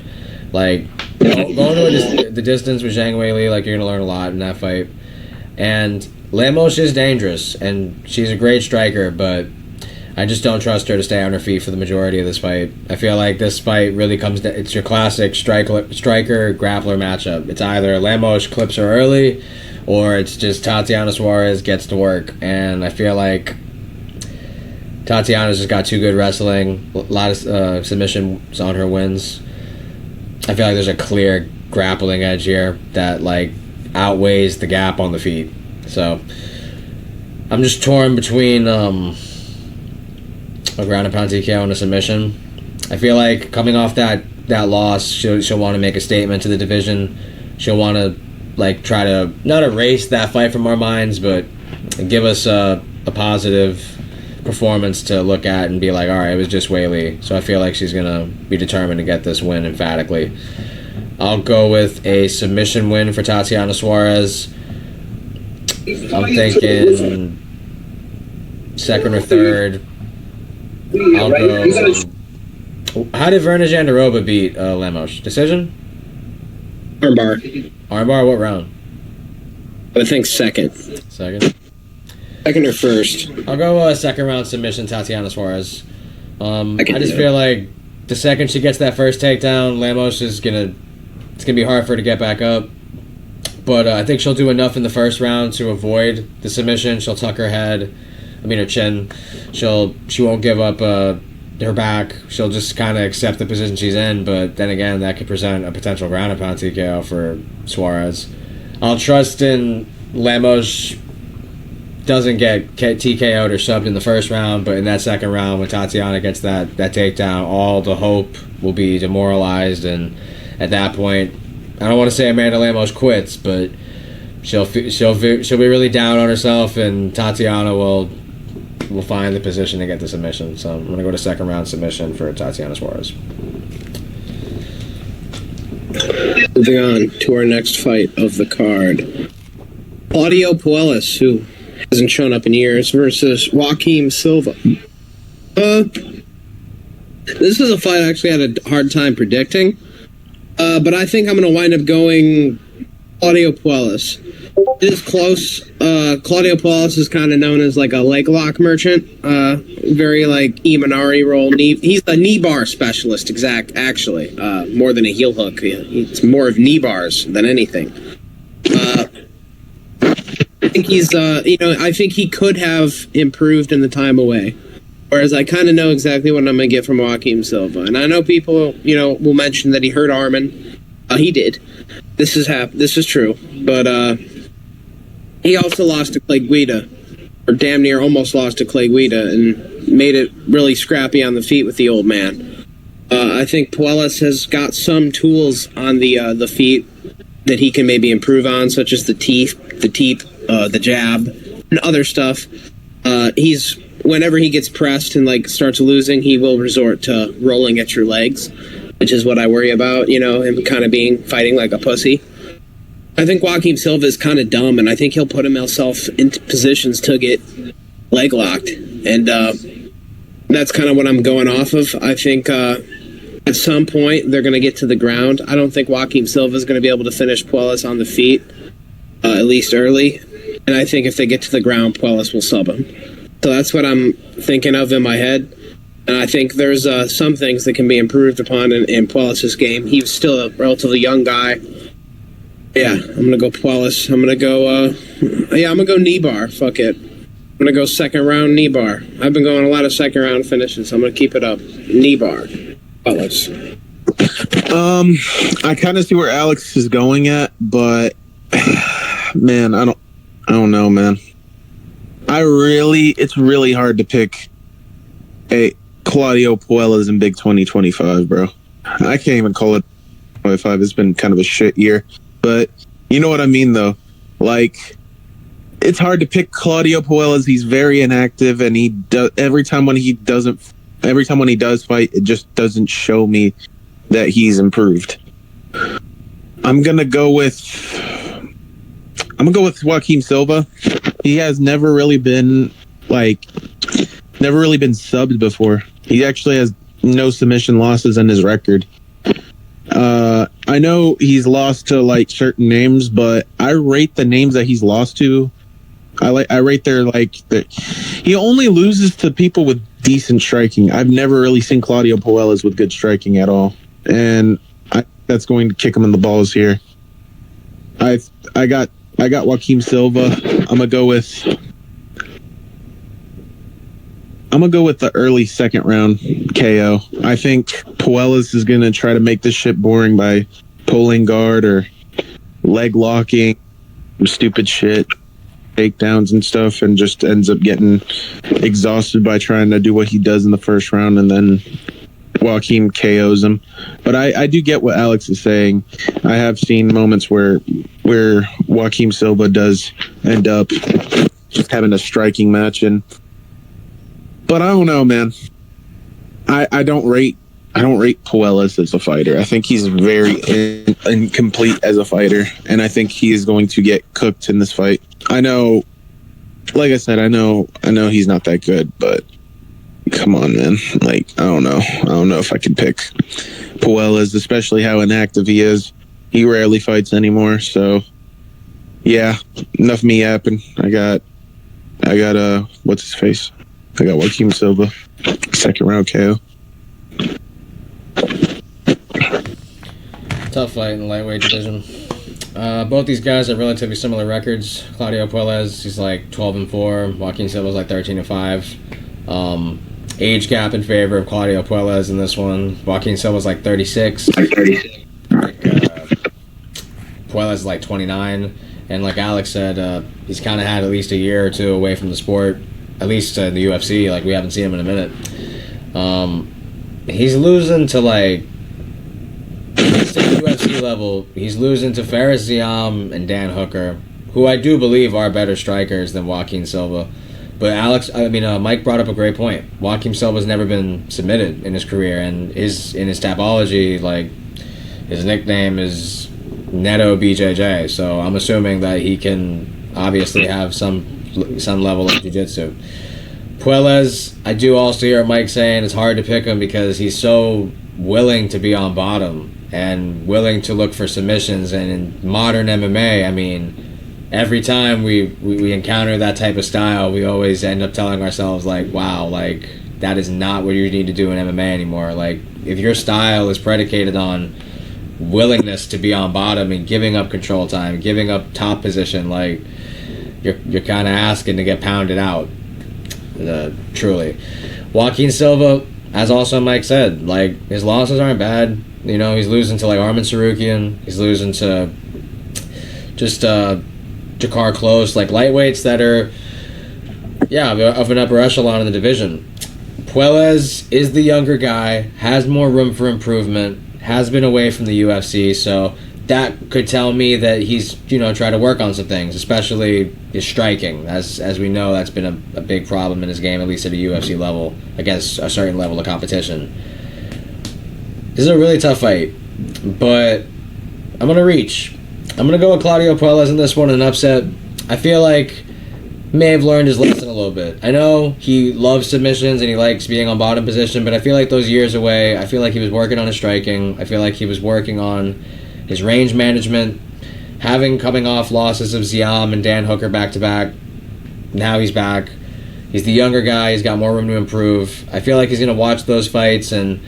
like, going to the distance with Zhang Wei Li, like, you're going to learn a lot in that fight. And Lemos is dangerous, and she's a great striker, but I just don't trust her to stay on her feet for the majority of this fight. I feel like this fight really comes to, it's your classic striker grappler matchup. It's either Lemos clips her early, or it's just Tatiana Suarez gets to work. And I feel like Tatiana's just got too good wrestling, a lot of submissions on her wins. I feel like there's a clear grappling edge here that like outweighs the gap on the feet. So I'm just torn between a ground and pound TKO and a submission. I feel like coming off that loss, she'll want to make a statement to the division. She'll want to like try to not erase that fight from our minds, but give us a positive performance to look at and be like, all right, it was just Weili. So I feel like she's gonna be determined to get this win emphatically. I'll go with a submission win for Tatiana Suarez. I'm thinking second or third. I'll go. How did Verna Jandiroba beat Lemos? Decision? Armbar. Armbar, what round? I think second. Second or first. I'll go second round submission, Tatiana Suarez. I just do feel like the second she gets that first takedown, Lemos is it's gonna be hard for her to get back up. But I think she'll do enough in the first round to avoid the submission. She'll tuck her chin. She won't give up her back. She'll just kind of accept the position she's in. But then again, that could present a potential ground and pound TKO for Suarez. I'll trust in Lemos doesn't get TKO'd or subbed in the first round, but in that second round, when Tatiana gets that takedown, all the hope will be demoralized, and at that point, I don't want to say Amanda Lemos quits, but she'll be really down on herself, and Tatiana will find the position to get the submission. So I'm gonna go to second round submission for Tatiana Suarez. Moving on to our next fight of the card. Claudio Puelles, who hasn't shown up in years, versus Joaquim Silva. This is a fight I actually had a hard time predicting, but I think I'm going to wind up going Claudio Puelles. It is close. Claudio Puelles is kind of known as like a leg lock merchant, very like Imanari roll. He's a knee bar specialist, actually, more than a heel hook. It's more of knee bars than anything. I think he's, I think he could have improved in the time away. Whereas I kind of know exactly what I'm going to get from Joaquim Silva. And I know people, will mention that he hurt Armin. He did. This is true. But he also lost to Clay Guida, or damn near almost lost to Clay Guida, and made it really scrappy on the feet with the old man. I think Puelles has got some tools on the feet that he can maybe improve on, such as the teep, the jab, and other stuff. Whenever he gets pressed and like starts losing, he will resort to rolling at your legs, which is what I worry about. Him kind of fighting like a pussy. I think Joaquim Silva is kind of dumb, and I think he'll put himself into positions to get leg locked, and that's kind of what I'm going off of. I think at some point they're going to get to the ground. I don't think Joaquim Silva is going to be able to finish Puelles on the feet, at least early. And I think if they get to the ground, Puelles will sub him. So that's what I'm thinking of in my head. And I think there's some things that can be improved upon in Puelles' game. He's still a relatively young guy. Yeah, I'm going to go Puelles. I'm going to go knee bar. Fuck it. I'm going to go second round knee bar. I've been going a lot of second round finishes, so I'm going to keep it up. Knee bar. Puelles. I kind of see where Alex is going at, but man, I don't know, man. It's really hard to pick a Claudio Puelles in Big 2025, bro. I can't even call it 25. It's been kind of a shit year, but you know what I mean, though. Like, it's hard to pick Claudio Puelles. He's very inactive, and every time when he does fight, it just doesn't show me that he's improved. I'm gonna go with Joaquim Silva. He has never really been subbed before. He actually has no submission losses in his record. I know he's lost to like certain names, but I rate the names that he's lost to I rate their he only loses to people with decent striking. I've never really seen Claudio Puelles with good striking at all, and that's going to kick him in the balls here. I got Joaquim Silva. I'm gonna go with the early second round KO. I think Puelles is gonna try to make this shit boring by pulling guard or leg locking, stupid shit, takedowns and stuff, and just ends up getting exhausted by trying to do what he does in the first round, and then Joaquim KOs him. But I do get what Alex is saying. I have seen moments where Joaquim Silva does end up just having a striking match, but I don't know, man. I don't rate Puelles as a fighter. I think he's very incomplete as a fighter, and I think he is going to get cooked in this fight. I know, like I said, I know he's not that good, but come on, man. I don't know if I can pick Puelles, especially how inactive he is. He rarely fights anymore, so yeah, enough me yapping. I got what's his face? I got Joaquim Silva, second round KO. Tough fight in the lightweight division. Both these guys have relatively similar records. Claudio Puelles, he's 12-4. Joaquim Silva's 13-5. Age gap in favor of Claudio Puelles in this one. Joaquim Silva's 36. Puelles is 29. And like Alex said, he's kind of had at least a year or two away from the sport, at least in the UFC. We haven't seen him in a minute. He's losing to the UFC level. He's losing to Fares Ziam and Dan Hooker, who I do believe are better strikers than Joaquim Silva. But Mike brought up a great point. Joaquim Silva's never been submitted in his career, and in his Tapology, his nickname is Neto BJJ. So I'm assuming that he can obviously have some level of jiu-jitsu. Puelles, I do also hear Mike saying it's hard to pick him because he's so willing to be on bottom and willing to look for submissions. And in modern MMA, every time we encounter that type of style, we always end up telling ourselves wow, that is not what you need to do in MMA anymore. If your style is predicated on willingness to be on bottom and giving up control time, giving up top position, you're kind of asking to get pounded out. Truly. Joaquim Silva, as also Mike said, his losses aren't bad. He's losing to Arman Sarukian. He's losing to just Jakar Close, lightweights that are of an upper echelon in the division. Puelles is the younger guy, has more room for improvement, has been away from the UFC, so that could tell me that he's trying to work on some things, especially his striking. As we know, that's been a big problem in his game, at least at a UFC level, against a certain level of competition. This is a really tough fight, but I'm going to reach. I'm going to go with Claudio Puelles in this one, an upset. I feel like may have learned his lesson a little bit. I know he loves submissions and he likes being on bottom position, but I feel like those years away, I feel like he was working on his striking. I feel like he was working on his range management, coming off losses of Ziam and Dan Hooker back-to-back. Now he's back. He's the younger guy. He's got more room to improve. I feel like he's going to watch those fights and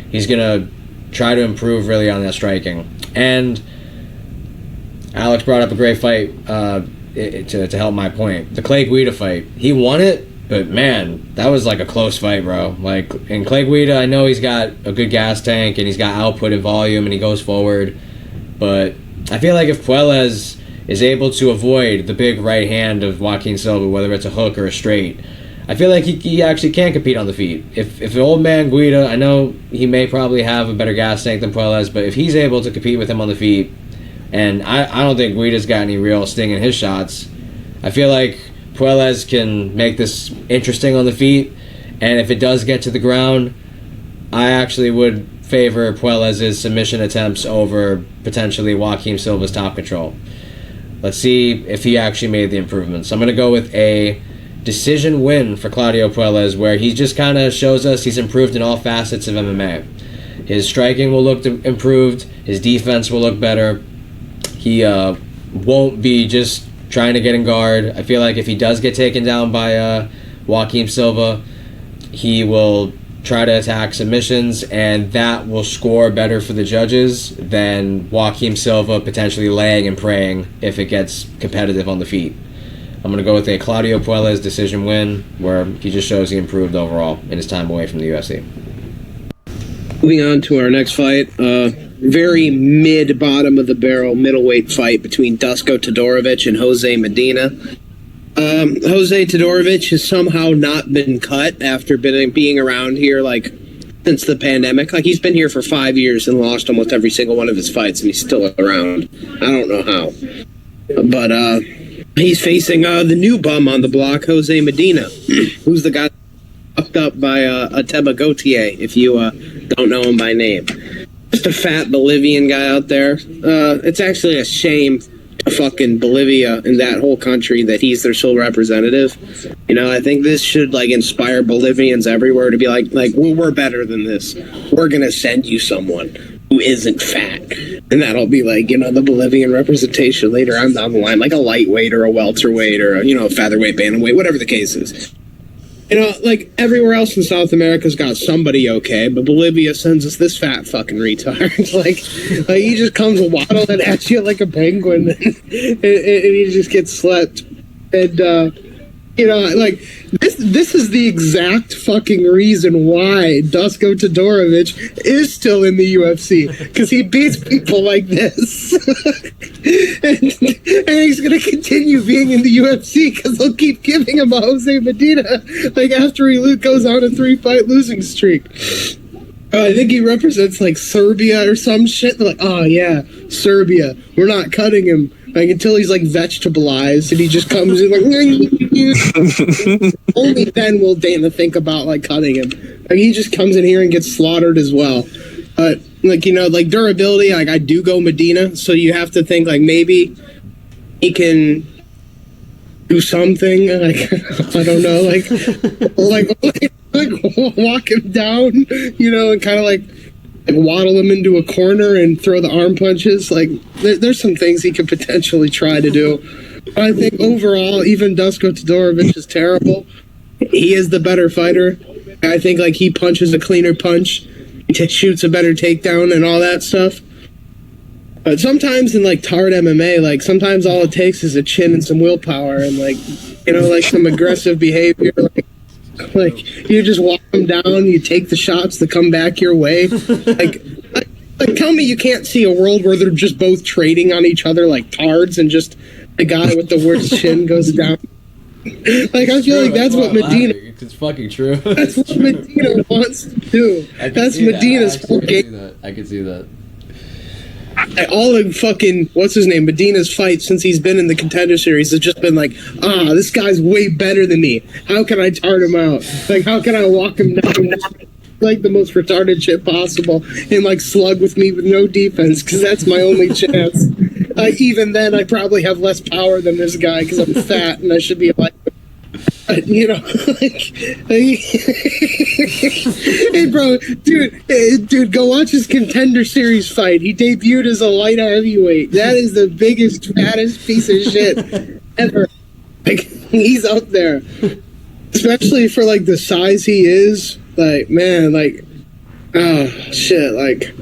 he's going to try to improve really on that striking. And Alex brought up a great fight to help my point. The Clay Guida fight. He won it, but man, that was a close fight, bro. In Clay Guida, I know he's got a good gas tank and he's got output and volume and he goes forward. But I feel like if Puelles is able to avoid the big right hand of Joaquim Silva, whether it's a hook or a straight, I feel like he actually can compete on the feet. If the old man Guida, I know he may probably have a better gas tank than Puelles, but if he's able to compete with him on the feet, and I don't think Guida's got any real sting in his shots, I feel like Puelles can make this interesting on the feet, and if it does get to the ground, I actually would favor Puelles' submission attempts over potentially Joaquim Silva's top control. Let's see if he actually made the improvements. I'm going to go with a decision win for Claudio Puelles, where he just kind of shows us he's improved in all facets of MMA. His striking will look improved. His defense will look better. He won't be just trying to get in guard. I feel like if he does get taken down by Joaquim Silva, he will try to attack submissions, and that will score better for the judges than Joaquim Silva potentially laying and praying if it gets competitive on the feet. I'm going to go with a Claudio Puelles decision win, where he just shows he improved overall in his time away from the UFC. Moving on to our next fight, very mid-bottom of the barrel middleweight fight between Dusko Todorovic and Jose Medina. Jose Todorovic has somehow not been cut after being around here like since the pandemic. Like, he's been here for 5 years and lost almost every single one of his fights, and he's still around. I don't know how, but he's facing the new bum on the block, Jose Medina, who's the guy fucked up by Ateba Gautier, if you don't know him by name. Just a fat Bolivian guy out there. It's actually a shame to fucking Bolivia and that whole country that he's their sole representative. You know, I think this should like inspire Bolivians everywhere to be like well, we're better than this. We're gonna send you someone who isn't fat, and that'll be like, you know, the Bolivian representation later on down the line, like a lightweight or a welterweight or a, you know, a featherweight, bantamweight, whatever the case is. You know, like, everywhere else in South America's got somebody okay, but Bolivia sends us this fat fucking retard. like he just comes waddling at you like a penguin, and he just gets slept. And, you know, like, this is the exact fucking reason why Dusko Todorovic is still in the UFC, because he beats people like this. and he's going to continue being in the UFC because they'll keep giving him a Jose Medina, like, after he goes on a 3-fight losing streak. I think he represents, like, Serbia or some shit. They're like, oh, yeah, Serbia. We're not cutting him. Like, until he's, like, vegetabilized, and he just comes in, like, only then will Dana think about, like, cutting him. Like, he just comes in here and gets slaughtered as well. But, like, you know, like, durability, like, I do go Medina, so you have to think, like, maybe he can do something, like, I don't know, like walk him down, you know, and kind of, like waddle him into a corner and throw the arm punches. Like, there's some things he could potentially try to do. But I think overall, even Dusko Todorovic is terrible. He is the better fighter. I think, like, he punches a cleaner punch, he shoots a better takedown and all that stuff. But sometimes in, like, tarred MMA, like, sometimes all it takes is a chin and some willpower and, like, you know, like, some aggressive behavior, like you just walk them down, you take the shots that come back your way. Like, tell me you can't see a world where they're just both trading on each other like tards, and just the guy with the worst chin goes down. Like, I feel like that's what Medina. It's fucking true. That's what Medina wants to do. That's Medina's whole game. I can see that. All the fucking, what's his name, Medina's fights since he's been in the Contender Series has just been like, this guy's way better than me. How can I tart him out? Like, how can I walk him down like the most retarded shit possible and, like, slug with me with no defense, because that's my only chance. Even then, I probably have less power than this guy because I'm fat and I should be like, you know, like, hey, bro, dude, go watch his Contender Series fight. He debuted as a light heavyweight. That is the biggest, fattest piece of shit ever. Like, he's up there, especially for, like, the size he is. Like, man, like, oh shit, like,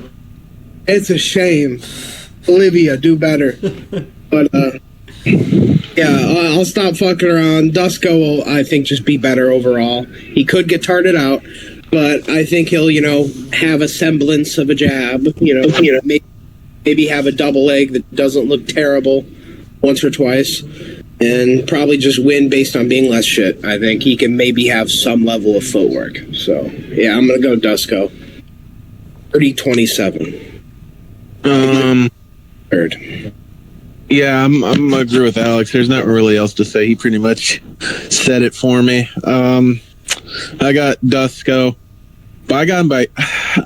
it's a shame. Bolivia, do better. But yeah, I'll stop fucking around. Dusko will, I think, just be better overall. He could get tarted out, but I think he'll, you know, have a semblance of a jab. You know, maybe have a double leg that doesn't look terrible once or twice, and probably just win based on being less shit. I think he can maybe have some level of footwork. So yeah, I'm gonna go Dusko. 30-27. Third. Yeah, I'm gonna agree with Alex. There's not really else to say. He pretty much said it for me. I got Dusko, but I got him by.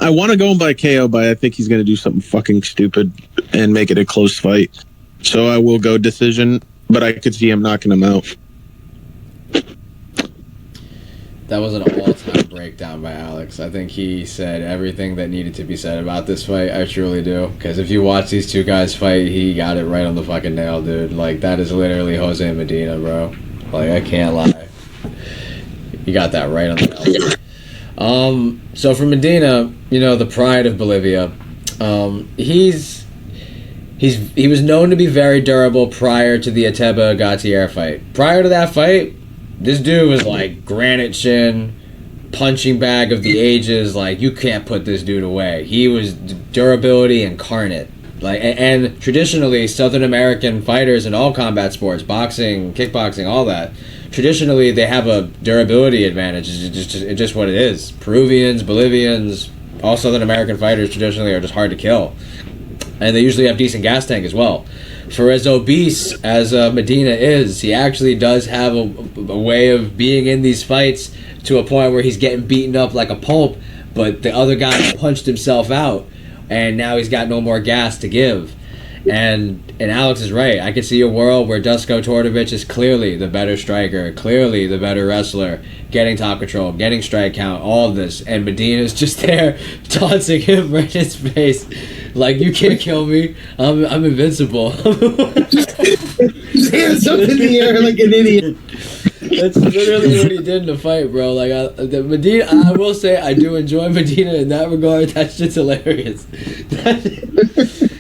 I want to go him by KO, but I think he's gonna do something fucking stupid and make it a close fight. So I will go decision, but I could see him knocking him out. That was an all-time breakdown by Alex. I think he said everything that needed to be said about this fight. I truly do. Because if you watch these two guys fight, he got it right on the fucking nail, dude. Like, that is literally Jose Medina, bro. Like, I can't lie. You got that right on the nail. So for Medina, you know, the pride of Bolivia, he was known to be very durable prior to the Ateba-Gatier fight. Prior to that fight, this dude was like granite chin, punching bag of the ages. Like, you can't put this dude away. He was durability incarnate. Like, and traditionally, Southern American fighters in all combat sports, boxing, kickboxing, all that, traditionally they have a durability advantage. It's just what it is. Peruvians, Bolivians, all Southern American fighters traditionally are just hard to kill. And they usually have decent gas tank as well. For as obese as Medina is, he actually does have a way of being in these fights to a point where he's getting beaten up like a pulp, but the other guy punched himself out, and now he's got no more gas to give. And Alex is right. I could see a world where Dusko Tordovich is clearly the better striker, clearly the better wrestler, getting top control, getting strike count, all of this, and Medina's just there taunting him right in his face. Like, you can't kill me. I'm invincible. His hands up in the air like an idiot. That's literally what he did in the fight, bro. Like, Medina, I will say I do enjoy Medina in that regard. That shit's hilarious.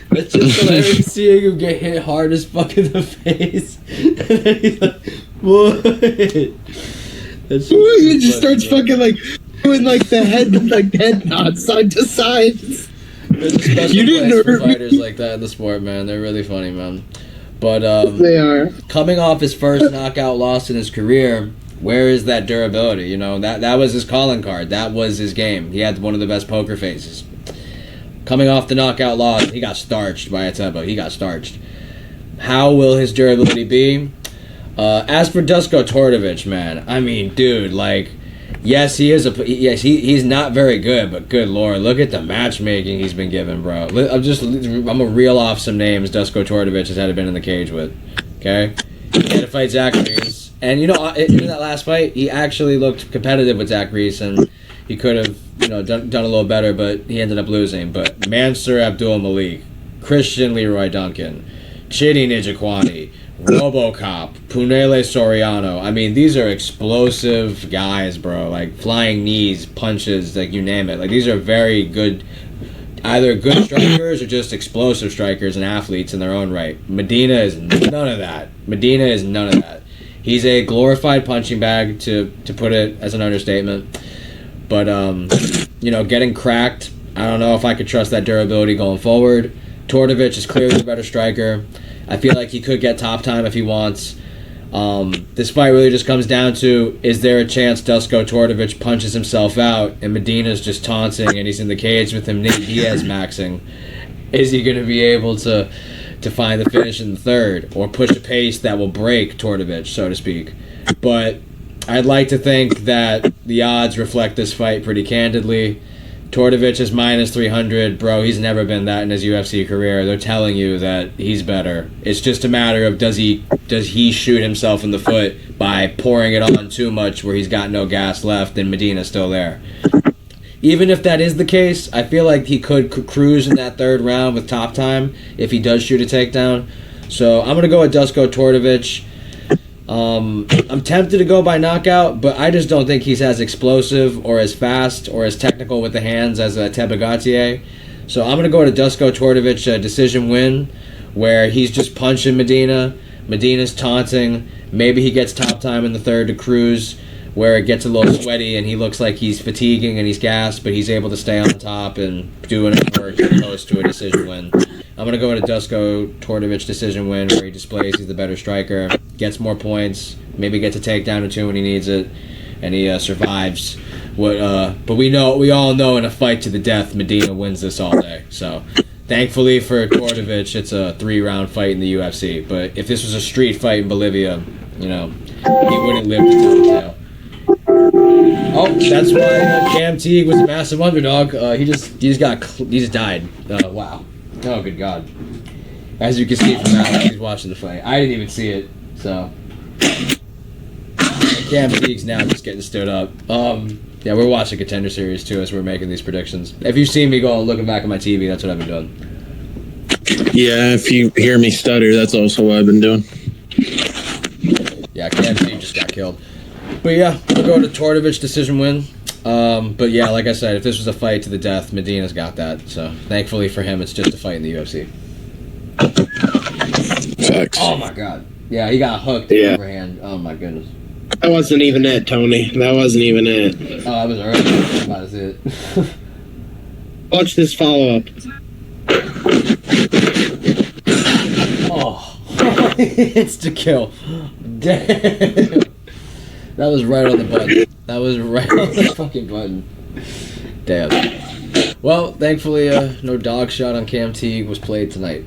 That's just hilarious seeing him get hit hard as fuck in the face. And then he's like, what? That's He just starts fucking like doing like the head nods side to side. You didn't hurt fighters like that in the sport, man. They're really funny, man. But they are. Coming off his first knockout loss in his career, where is that durability? You know, that was his calling card. That was his game. He had one of the best poker faces. Coming off the knockout loss, he got starched by Ateba. He got starched. How will his durability be? As for Dusko Tordovich, man, I mean, dude, like, yes, he's not very good, but good lord, look at the matchmaking he's been given, bro. I'm gonna reel off some names Dusko Tordovich has had been in the cage with. Okay, he had to fight Zach Reese, and you know, in that last fight, he actually looked competitive with Zach Reese, and he could have, you know, done a little better, but he ended up losing. But Mansur Abdul Malik, Christian Leroy Duncan, Chidi Nijikwani, RoboCop, Punele Soriano. I mean, these are explosive guys, bro. Like, flying knees, punches, like, you name it. Like, these are very good, either good strikers or just explosive strikers and athletes in their own right. Medina is none of that. He's a glorified punching bag, to put it as an understatement. But, you know, getting cracked, I don't know if I could trust that durability going forward. Tordovich is clearly the better striker. I feel like he could get top time if he wants. This fight really just comes down to, is there a chance Dusko Tordovich punches himself out and Medina's just taunting and he's in the cage with him, Nick Diaz maxing? Is he going to be able to find the finish in the third or push a pace that will break Tordovich, so to speak? But I'd like to think that the odds reflect this fight pretty candidly. Tordovich is minus 300, bro. He's never been that in his UFC career. They're telling you that he's better. It's just a matter of does he shoot himself in the foot by pouring it on too much where he's got no gas left and Medina's still there. Even if that is the case, I feel like he could cruise in that third round with top time if he does shoot a takedown. So I'm going to go with Dusko Tordovich. I'm tempted to go by knockout, but I just don't think he's as explosive or as fast or as technical with the hands as Ateba Gatier. So I'm going to go to Dusko Tordovich decision win, where he's just punching Medina. Medina's taunting. Maybe he gets top time in the third to cruise, where it gets a little sweaty and he looks like he's fatiguing and he's gassed, but he's able to stay on top and do enough work as opposed to a decision win. I'm going to go with a Dusko Tordovich decision win where he displays he's the better striker, gets more points, maybe gets a takedown or two when he needs it, and he survives. But we all know in a fight to the death, Medina wins this all day. So thankfully for Tordovich, it's a 3-round fight in the UFC. But if this was a street fight in Bolivia, you know, he wouldn't live to tell the tale. Oh, that's why Cam Teague was a massive underdog. He just died. Wow. Oh, good God. As you can see from Alex, he's watching the fight. I didn't even see it, so. Cam Teague's now just getting stood up. Yeah, we're watching Contender Series too as we're making these predictions. If you've seen me going looking back at my TV, that's what I've been doing. Yeah, if you hear me stutter, that's also what I've been doing. Yeah, Cam Teague just got killed. But yeah, we'll go to Tordovich decision win. But yeah, like I said, if this was a fight to the death, Medina's got that. So thankfully for him, it's just a fight in the UFC. Facts. Oh my god. Yeah, he got hooked in overhand. Oh my goodness. That wasn't even it, Tony. That wasn't even it. Oh, that was early. That's about it. Watch this follow-up. Oh. Insta kill. Damn. That was right on the button. That was right on the fucking button. Damn. Well, thankfully, no dog shot on Cam Teague was played tonight.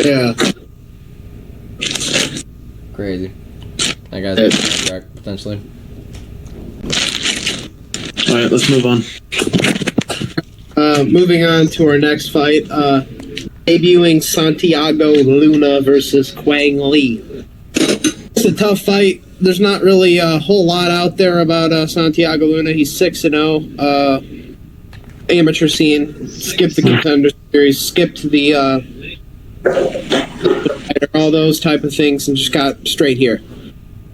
Yeah. Crazy. That guy's a contract, potentially. All right, let's move on. Moving on to our next fight. Debuting Santiago Luna versus Quang Lee. It's a tough fight. There's not really a whole lot out there about Santiago Luna. He's 6-0. Amateur scene. Skipped the Contender Series. Skipped the all those type of things and just got straight here.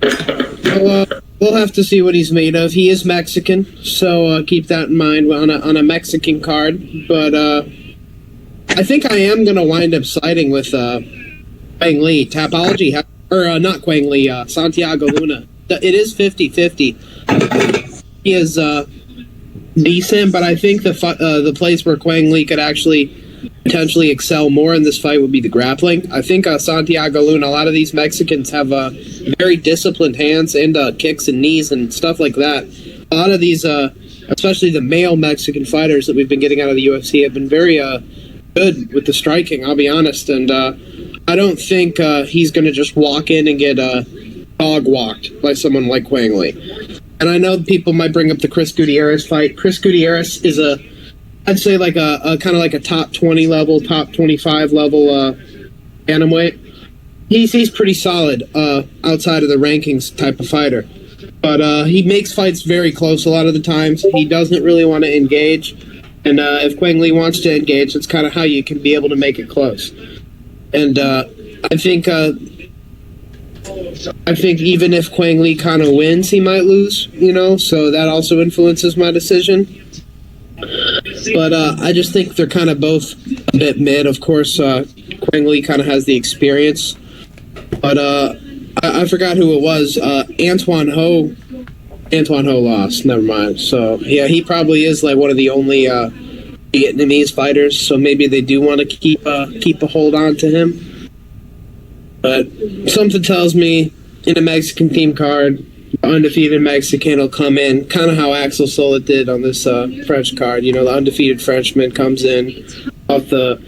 So, we'll have to see what he's made of. He is Mexican, so keep that in mind on a Mexican card. But I think I am going to wind up siding with Quang Lee. Tapology, or not Quang Lee, Santiago Luna. It is 50-50. He is decent, but I think the place where Quang Lee could actually potentially excel more in this fight would be the grappling. I think Santiago Luna, a lot of these Mexicans have very disciplined hands and kicks and knees and stuff like that. A lot of these, especially the male Mexican fighters that we've been getting out of the UFC, have been very good with the striking, I'll be honest. And I don't think he's going to just walk in and get dog walked by someone like Quang Lee. And I know people might bring up the Chris Gutierrez fight. Chris Gutierrez is I'd say like a kind of like a top 20 level, top 25 level bantamweight. He's pretty solid outside of the rankings type of fighter. But he makes fights very close a lot of the times. He doesn't really want to engage. And if Quang Lee wants to engage, that's kind of how you can be able to make it close. And I think even if Quang Lee kind of wins, he might lose, so that also influences my decision. But I just think they're kind of both a bit mid. Of course, Quang Lee kind of has the experience. But I forgot who it was. Antoine Ho lost. Never mind. So, yeah, he probably is like one of the only Vietnamese fighters. So maybe they do want to keep a hold on to him. But something tells me in a Mexican theme card, undefeated Mexican will come in, kind of how Axel Sola did on this French card. The undefeated Frenchman comes in off the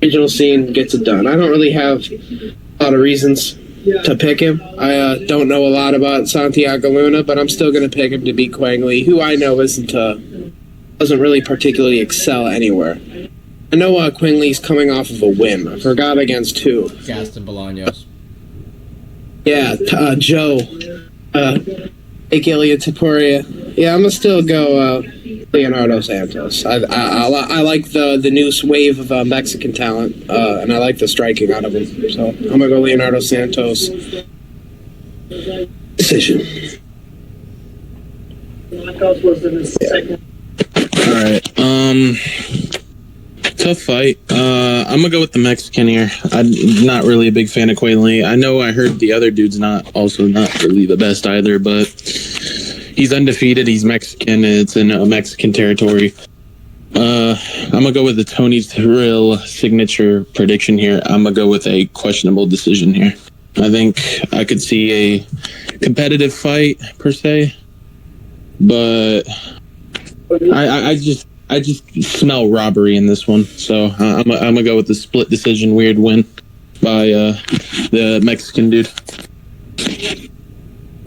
regional scene, gets it done. I don't really have a lot of reasons to pick him. I don't know a lot about Santiago Luna, but I'm still going to pick him to beat Quang Lee, who I know doesn't really particularly excel anywhere. I know Quang Lee's coming off of a win. I forgot against who. Gaston Bolaños. Yeah, Joe. Ilian Taporia. Yeah, I'm gonna still go Leonardo Santos. I like the new wave of Mexican talent, and I like the striking out of him. So I'm gonna go Leonardo Santos. Decision. All right. Tough fight. I'm gonna go with the Mexican here. I'm not really a big fan of Quang Lee. I know I heard the other dude's not really the best either, but he's undefeated. He's Mexican. It's in Mexican territory. I'm gonna go with the Tony Thrill signature prediction here. I'm gonna go with a questionable decision here. I think I could see a competitive fight per se, but I just smell robbery in this one, so I'm gonna go with the split decision weird win by the Mexican dude.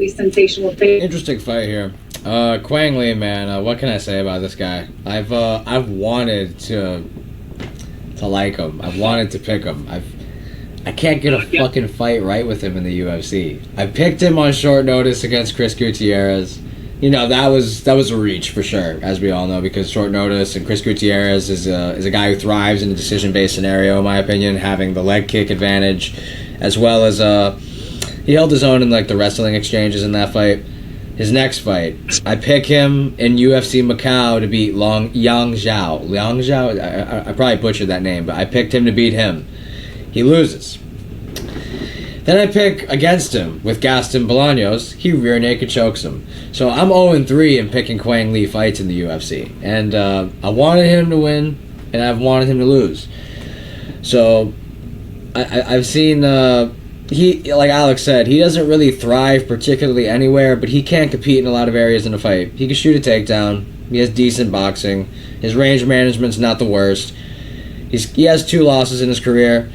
Sensational thing. Interesting fight here. Quang Lee, man. What can I say about this guy? I've wanted to like him. I've wanted to pick him. I can't get a fucking fight right with him in the UFC. I picked him on short notice against Chris Gutierrez. You know, that was a reach for sure, as we all know, because short notice, and Chris Gutierrez is a guy who thrives in a decision-based scenario, in my opinion, having the leg kick advantage, as well as he held his own in like the wrestling exchanges in that fight. His next fight, I pick him in UFC Macau to beat Yang Zhao. Liang Zhao, I probably butchered that name, but I picked him to beat him. He loses. Then I pick against him with Gaston Bolaños. He rear naked chokes him. So I'm 0-3 in picking Quang Le fights in the UFC. And I wanted him to win, and I've wanted him to lose. So I've seen, he, like Alex said, he doesn't really thrive particularly anywhere, but he can compete in a lot of areas in a fight. He can shoot a takedown. He has decent boxing. His range management's not the worst. He has 2 losses in his career.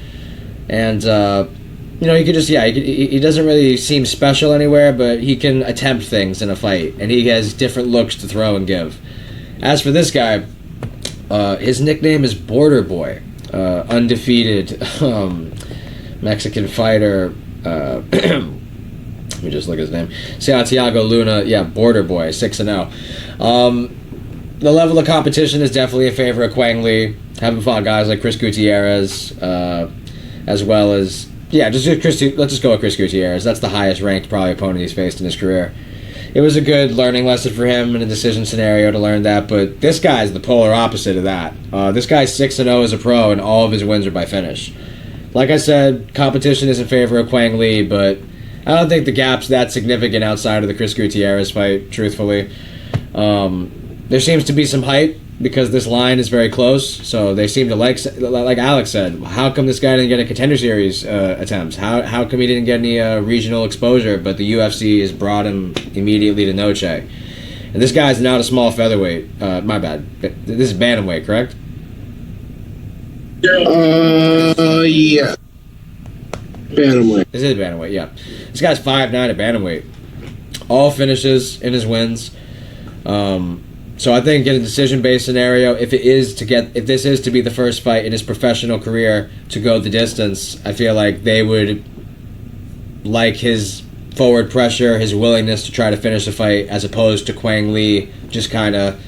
And, you know, he could just, he doesn't really seem special anywhere, but he can attempt things in a fight, and he has different looks to throw and give. As for this guy, his nickname is Border Boy, undefeated Mexican fighter. Let me just look at his name. Santiago Luna, Border Boy, 6-0. The level of competition is definitely in favor of Quang Le. Haven't fought guys like Chris Gutierrez, as well as let's just go with Chris Gutierrez. That's the highest ranked probably opponent he's faced in his career. It was a good learning lesson for him in a decision scenario to learn that, but this guy's the polar opposite of that. This guy's 6-0 as a pro, and all of his wins are by finish. Like I said, competition is in favor of Quang Le, but I don't think the gap's that significant outside of the Chris Gutierrez fight, truthfully. There seems to be some hype because this line is very close, so they seem to like Alex said, how come this guy didn't get a Contender Series attempts? How come he didn't get any regional exposure, but the UFC has brought him immediately to Noche? And this guy's not a small featherweight. My bad. This is bantamweight, correct? Yeah. Bantamweight. This is bantamweight, yeah. This guy's 5'9" at bantamweight. All finishes in his wins. So I think in a decision-based scenario, if this is to be the first fight in his professional career to go the distance, I feel like they would like his forward pressure, his willingness to try to finish the fight, as opposed to Quang Le just kind of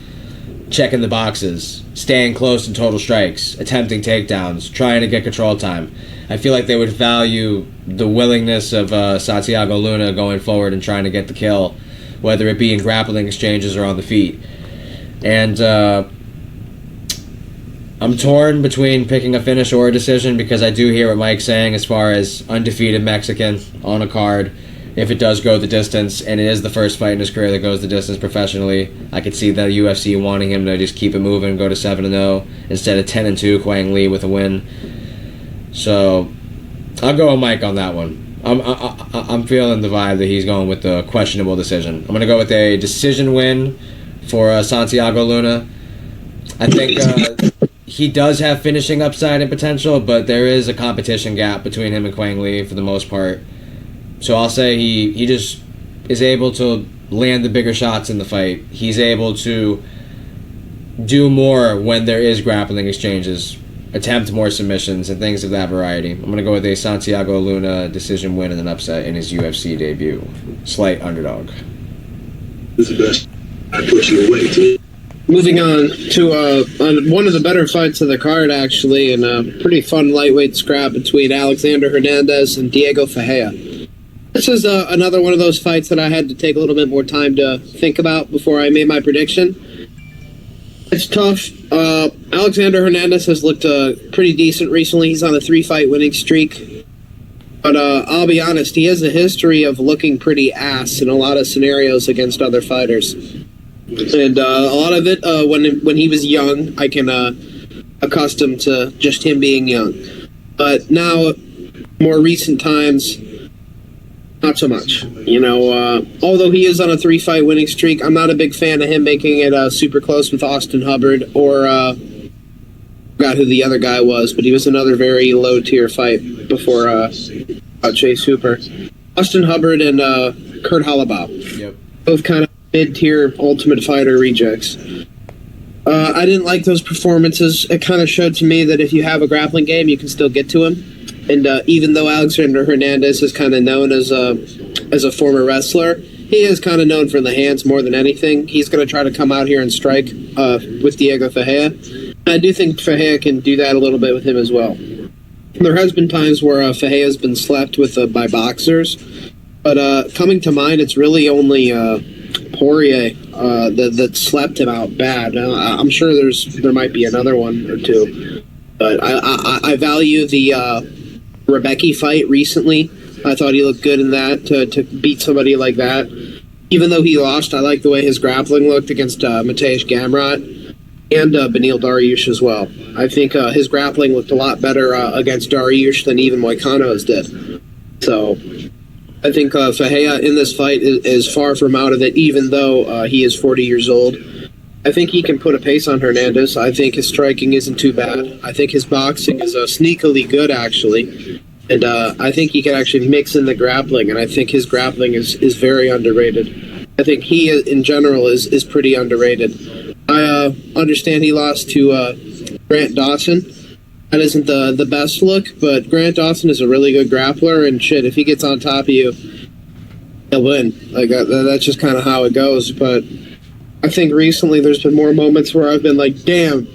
checking the boxes, staying close in total strikes, attempting takedowns, trying to get control time. I feel like they would value the willingness of Santiago Luna going forward and trying to get the kill, whether it be in grappling exchanges or on the feet. And I'm torn between picking a finish or a decision, because I do hear what Mike's saying as far as undefeated Mexican on a card. If it does go the distance, and it is the first fight in his career that goes the distance professionally, I could see the UFC wanting him to just keep it moving and go to 7-0 instead of 10-2 Quang Le with a win. So I'll go with Mike on that one. I'm feeling the vibe that he's going with the questionable decision. I'm going to go with a decision win for Santiago Luna. I think he does have finishing upside and potential, but there is a competition gap between him and Quang Le for the most part. So I'll say he just is able to land the bigger shots in the fight. He's able to do more when there is grappling exchanges, attempt more submissions, and things of that variety. I'm going to go with a Santiago Luna decision win and an upset in his UFC debut. Slight underdog. This is the best. I push you away, too. Moving on to one of the better fights of the card, actually, and a pretty fun lightweight scrap between Alexander Hernandez and Diego Ferreira. This is another one of those fights that I had to take a little bit more time to think about before I made my prediction. It's tough. Alexander Hernandez has looked pretty decent recently. He's on a 3-fight winning streak. But I'll be honest, he has a history of looking pretty ass in a lot of scenarios against other fighters. And a lot of it, when he was young, I can accustom to just him being young. But now, more recent times, not so much. You know, although he is on a 3-fight winning streak, I'm not a big fan of him making it super close with Austin Hubbard or forgot who the other guy was, but he was another very low-tier fight before Chase Hooper. Austin Hubbard and Kurt Halabaugh. Yep. Both kind of mid-tier Ultimate Fighter rejects. I didn't like those performances. It kind of showed to me that if you have a grappling game, you can still get to him. And even though Alexander Hernandez is kind of known as a former wrestler, he is kind of known for the hands more than anything. He's going to try to come out here and strike with Diego Ferreira. I do think Ferreira can do that a little bit with him as well. There has been times where Ferreira has been slept with by boxers, but coming to mind, it's really only Poirier that slept him out bad. I'm sure there might be another one or two, but I value the Rebecca fight recently. I thought he looked good in that to beat somebody like that. Even though he lost, I like the way his grappling looked against Mateusz Gamrot and Beneil Dariush as well. I think his grappling looked a lot better against Dariush than even Moicano's did. So I think Ferreira in this fight is far from out of it, even though he is 40 years old. I think he can put a pace on Hernandez. I think his striking isn't too bad. I think his boxing is sneakily good, actually. And I think he can actually mix in the grappling, and I think his grappling is very underrated. I think he, in general, is pretty underrated. I understand he lost to Grant Dawson. That isn't the best look, but Grant Dawson is a really good grappler, and shit, if he gets on top of you, he'll win. Like that's just kind of how it goes. But I think recently there's been more moments where I've been like, damn,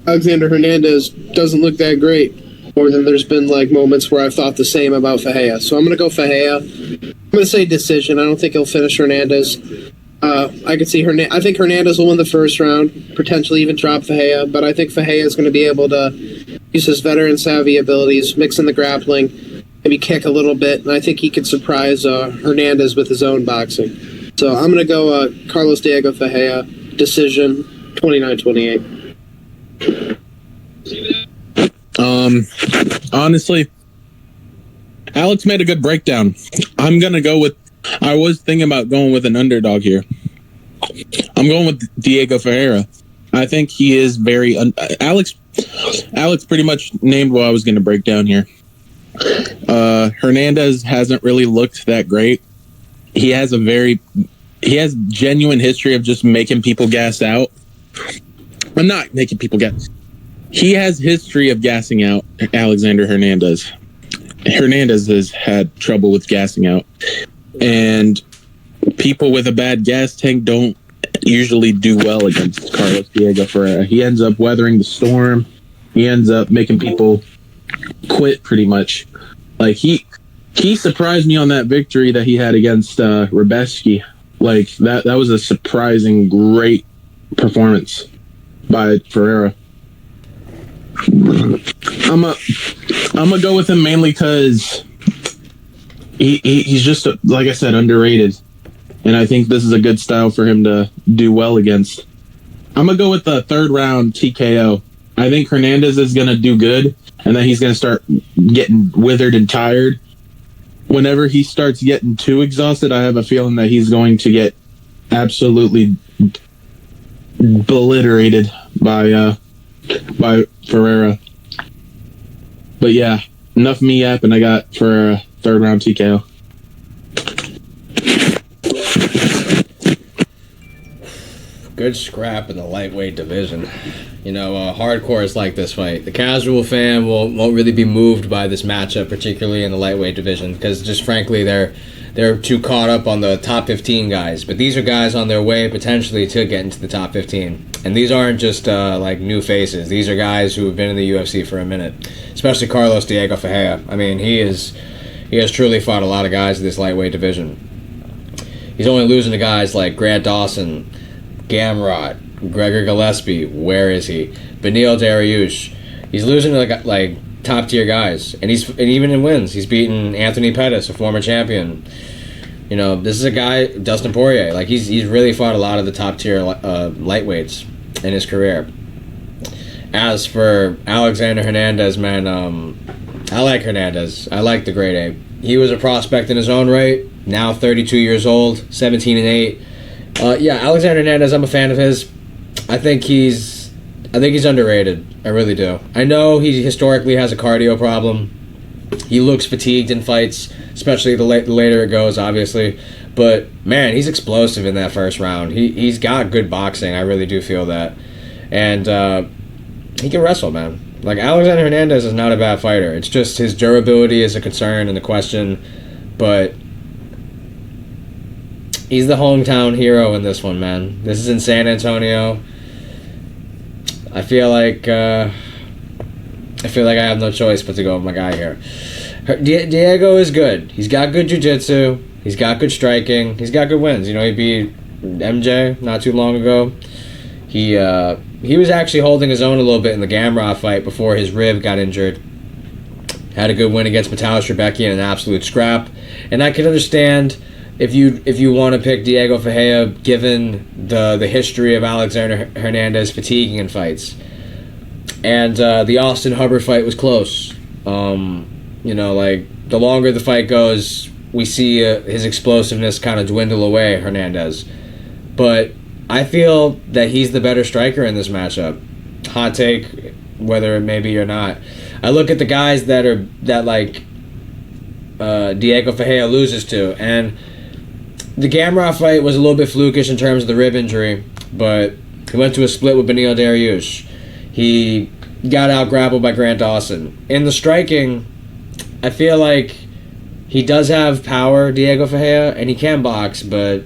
Alexander Hernandez doesn't look that great. More than there's been like moments where I've thought the same about Ferreira. So I'm going to go Ferreira. I'm going to say decision. I don't think he'll finish Hernandez. I could see I think Hernandez will win the first round, potentially even drop Ferreira, but I think Ferreira is going to be able to use his veteran savvy abilities, mix in the grappling, maybe kick a little bit, and I think he could surprise Hernandez with his own boxing. So I'm going to go Carlos Diego Ferreira, decision, 29-28. Honestly, Alex made a good breakdown. I'm going to go with, I was thinking about going with an underdog here. I'm going with Diego Ferreira. I think he is very, Alex pretty much named what I was going to break down here. Hernandez hasn't really looked that great. He has genuine history of just making people gas out. I'm not making people gas. He has history of gassing out Alexander Hernandez. Hernandez has had trouble with gassing out. And people with a bad gas tank don't usually do well against Carlos Diego Ferreira. He ends up weathering the storm. He ends up making people quit pretty much. Like he surprised me on that victory that he had against Rebecca. Like that was a surprising great performance by Ferreira. I'm gonna go with him mainly because he's just like I said, underrated, and I think this is a good style for him to do well against. I'm gonna go with the third round TKO. I think Hernandez is gonna do good, and then he's gonna start getting withered and tired. Whenever he starts getting too exhausted, I have a feeling that he's going to get absolutely obliterated by Ferreira. But yeah, enough me yapping. I got for a third round TKO. Good scrap in the lightweight division. You know, hardcores like this fight. The casual fan won't really be moved by this matchup, particularly in the lightweight division, because just frankly they're too caught up on the top 15 guys. But these are guys on their way potentially to get into the top 15. And these aren't just like new faces. These are guys who have been in the UFC for a minute. Especially Carlos Diego Ferreira. I mean, he has truly fought a lot of guys in this lightweight division. He's only losing to guys like Grant Dawson, Gamrot, Gregor Gillespie. Where is he? Beneil Dariush. He's losing to like top tier guys, and even in wins, he's beaten Anthony Pettis, a former champion. You know, this is a guy, Dustin Poirier. Like he's really fought a lot of the top tier lightweights in his career. As for Alexander Hernandez, man, I like Hernandez. I like the Great Ape. He was a prospect in his own right. Now 32 years old, 17-8. Yeah, Alexander Hernandez, I'm a fan of his. I think he's underrated. I really do. I know he historically has a cardio problem. He looks fatigued in fights, especially the later it goes, obviously. But, man, he's explosive in that first round. He's got good boxing. I really do feel that. And he can wrestle, man. Like, Alexander Hernandez is not a bad fighter. It's just his durability is a concern and a question. But he's the hometown hero in this one, man. This is in San Antonio. I feel like I have no choice but to go with my guy here. Diego is good. He's got good jiu-jitsu. He's got good striking. He's got good wins. You know, he beat MJ not too long ago. He was actually holding his own a little bit in the Gamrot fight before his rib got injured. Had a good win against Metalis Rebecca in an absolute scrap. And I can understand if you want to pick Diego Ferreira given the history of Alexander Hernandez fatiguing in fights. And the Austin Hubbard fight was close. You know, like, the longer the fight goes, we see his explosiveness kind of dwindle away, Hernandez. But I feel that he's the better striker in this matchup. Hot take, whether it may be or not. I look at the guys that Diego Ferreira loses to, and the Gamrot fight was a little bit flukish in terms of the rib injury, but he went to a split with Beneil Dariush. He got out-grappled by Grant Dawson. In the striking, I feel like he does have power, Diego Ferreira, and he can box, but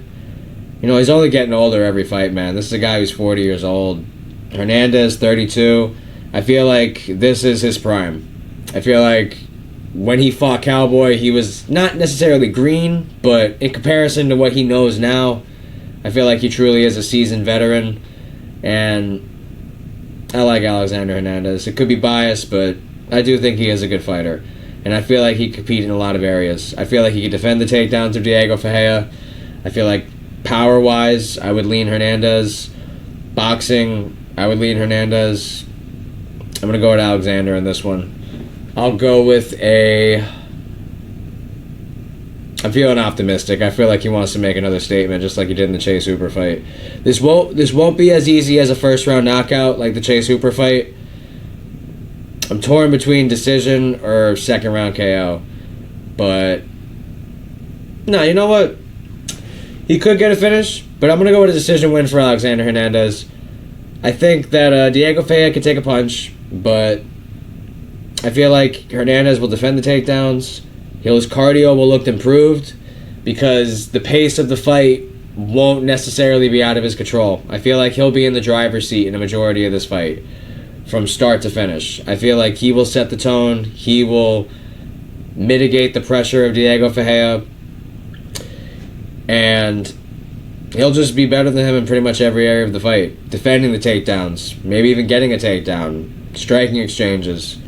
you know, he's only getting older every fight, man. This is a guy who's 40 years old. Hernandez, 32. I feel like this is his prime. I feel like when he fought Cowboy, he was not necessarily green, but in comparison to what he knows now, I feel like he truly is a seasoned veteran. And I like Alexander Hernandez. It could be biased, but I do think he is a good fighter. And I feel like he could compete in a lot of areas. I feel like he could defend the takedowns of Diego Ferreira. I feel like power-wise, I would lean Hernandez. Boxing, I would lean Hernandez. I'm going to go with Alexander in this one. I'll go with I'm feeling optimistic. I feel like he wants to make another statement, just like he did in the Chase Hooper fight. This won't be as easy as a first-round knockout like the Chase Hooper fight. I'm torn between decision or second-round KO. But no, you know what? He could get a finish, but I'm going to go with a decision win for Alexander Hernandez. I think that Diego Ferreira can take a punch, but I feel like Hernandez will defend the takedowns. His cardio will look improved because the pace of the fight won't necessarily be out of his control. I feel like he'll be in the driver's seat in a majority of this fight from start to finish. I feel like he will set the tone. He will mitigate the pressure of Diego Ferreira. And he'll just be better than him in pretty much every area of the fight. Defending the takedowns, maybe even getting a takedown, striking exchanges.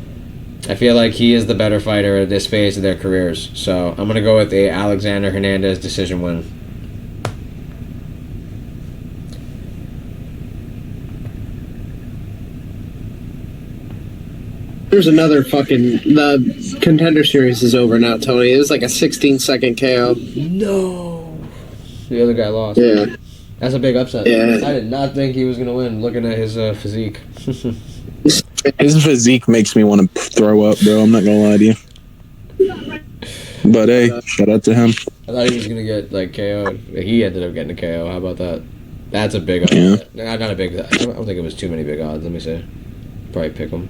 I feel like he is the better fighter at this phase of their careers. So I'm going to go with a Alexander Hernandez decision win. There's another the Contender Series is over now, Tony. It was like a 16-second KO. No. The other guy lost. Yeah. That's a big upset. Yeah. I did not think he was going to win, looking at his physique. His physique makes me want to throw up, bro. I'm not going to lie to you. But hey, shout out to him. I thought he was going to get, like, KO'd. He ended up getting a KO. How about that? That's a big upset. Yeah. Not a big... I don't think it was too many big odds. Let me see. Probably pick him.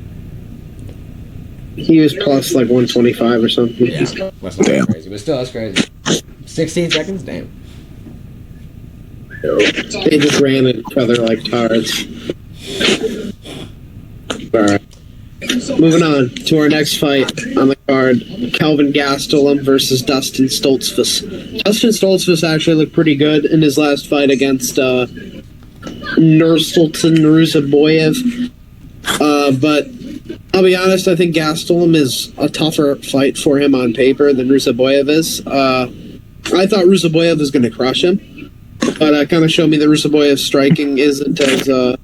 He was plus, like, 125 or something. Yeah, that's not crazy. But still, that's crazy. 16 seconds? Damn. They just ran at each other like tards. Alright. Moving on to our next fight on the card. Kelvin Gastelum versus Dustin Stoltzfus. Dustin Stoltzfus actually looked pretty good in his last fight against Nursultan Ruzaboyev. But I'll be honest, I think Gastelum is a tougher fight for him on paper than Ruzaboyev is. I thought Ruzaboyev was going to crush him. But kind of showed me that Rusaboyev's striking isn't as good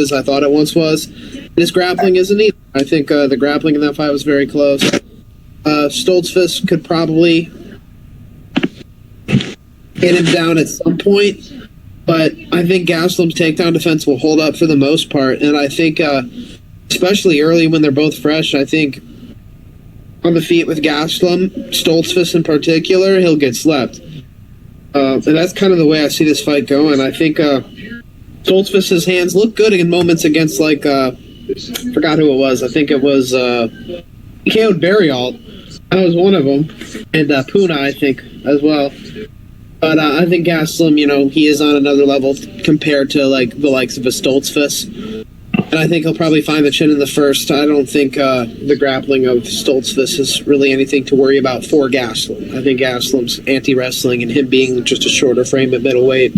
as I thought it once was. And his grappling isn't either. I think the grappling in that fight was very close. Stoltzfus could probably hit him down at some point, but I think Gastelum's takedown defense will hold up for the most part. And I think, especially early when they're both fresh, I think on the feet with Gastelum, Stoltzfus in particular, he'll get slept. And that's kind of the way I see this fight going. I think Stoltzfus's hands look good in moments against like Forgot who it was. I think it was he KO'd Barrialt. That was one of them, and Puna, I think, as well. But I think Gastelum, he is on another level compared to the likes of a Stoltzfus. And I think he'll probably find the chin in the first. I don't think the grappling of Stoltzfus is really anything to worry about for Gastelum. I think Gastelum's anti-wrestling and him being just a shorter frame at middleweight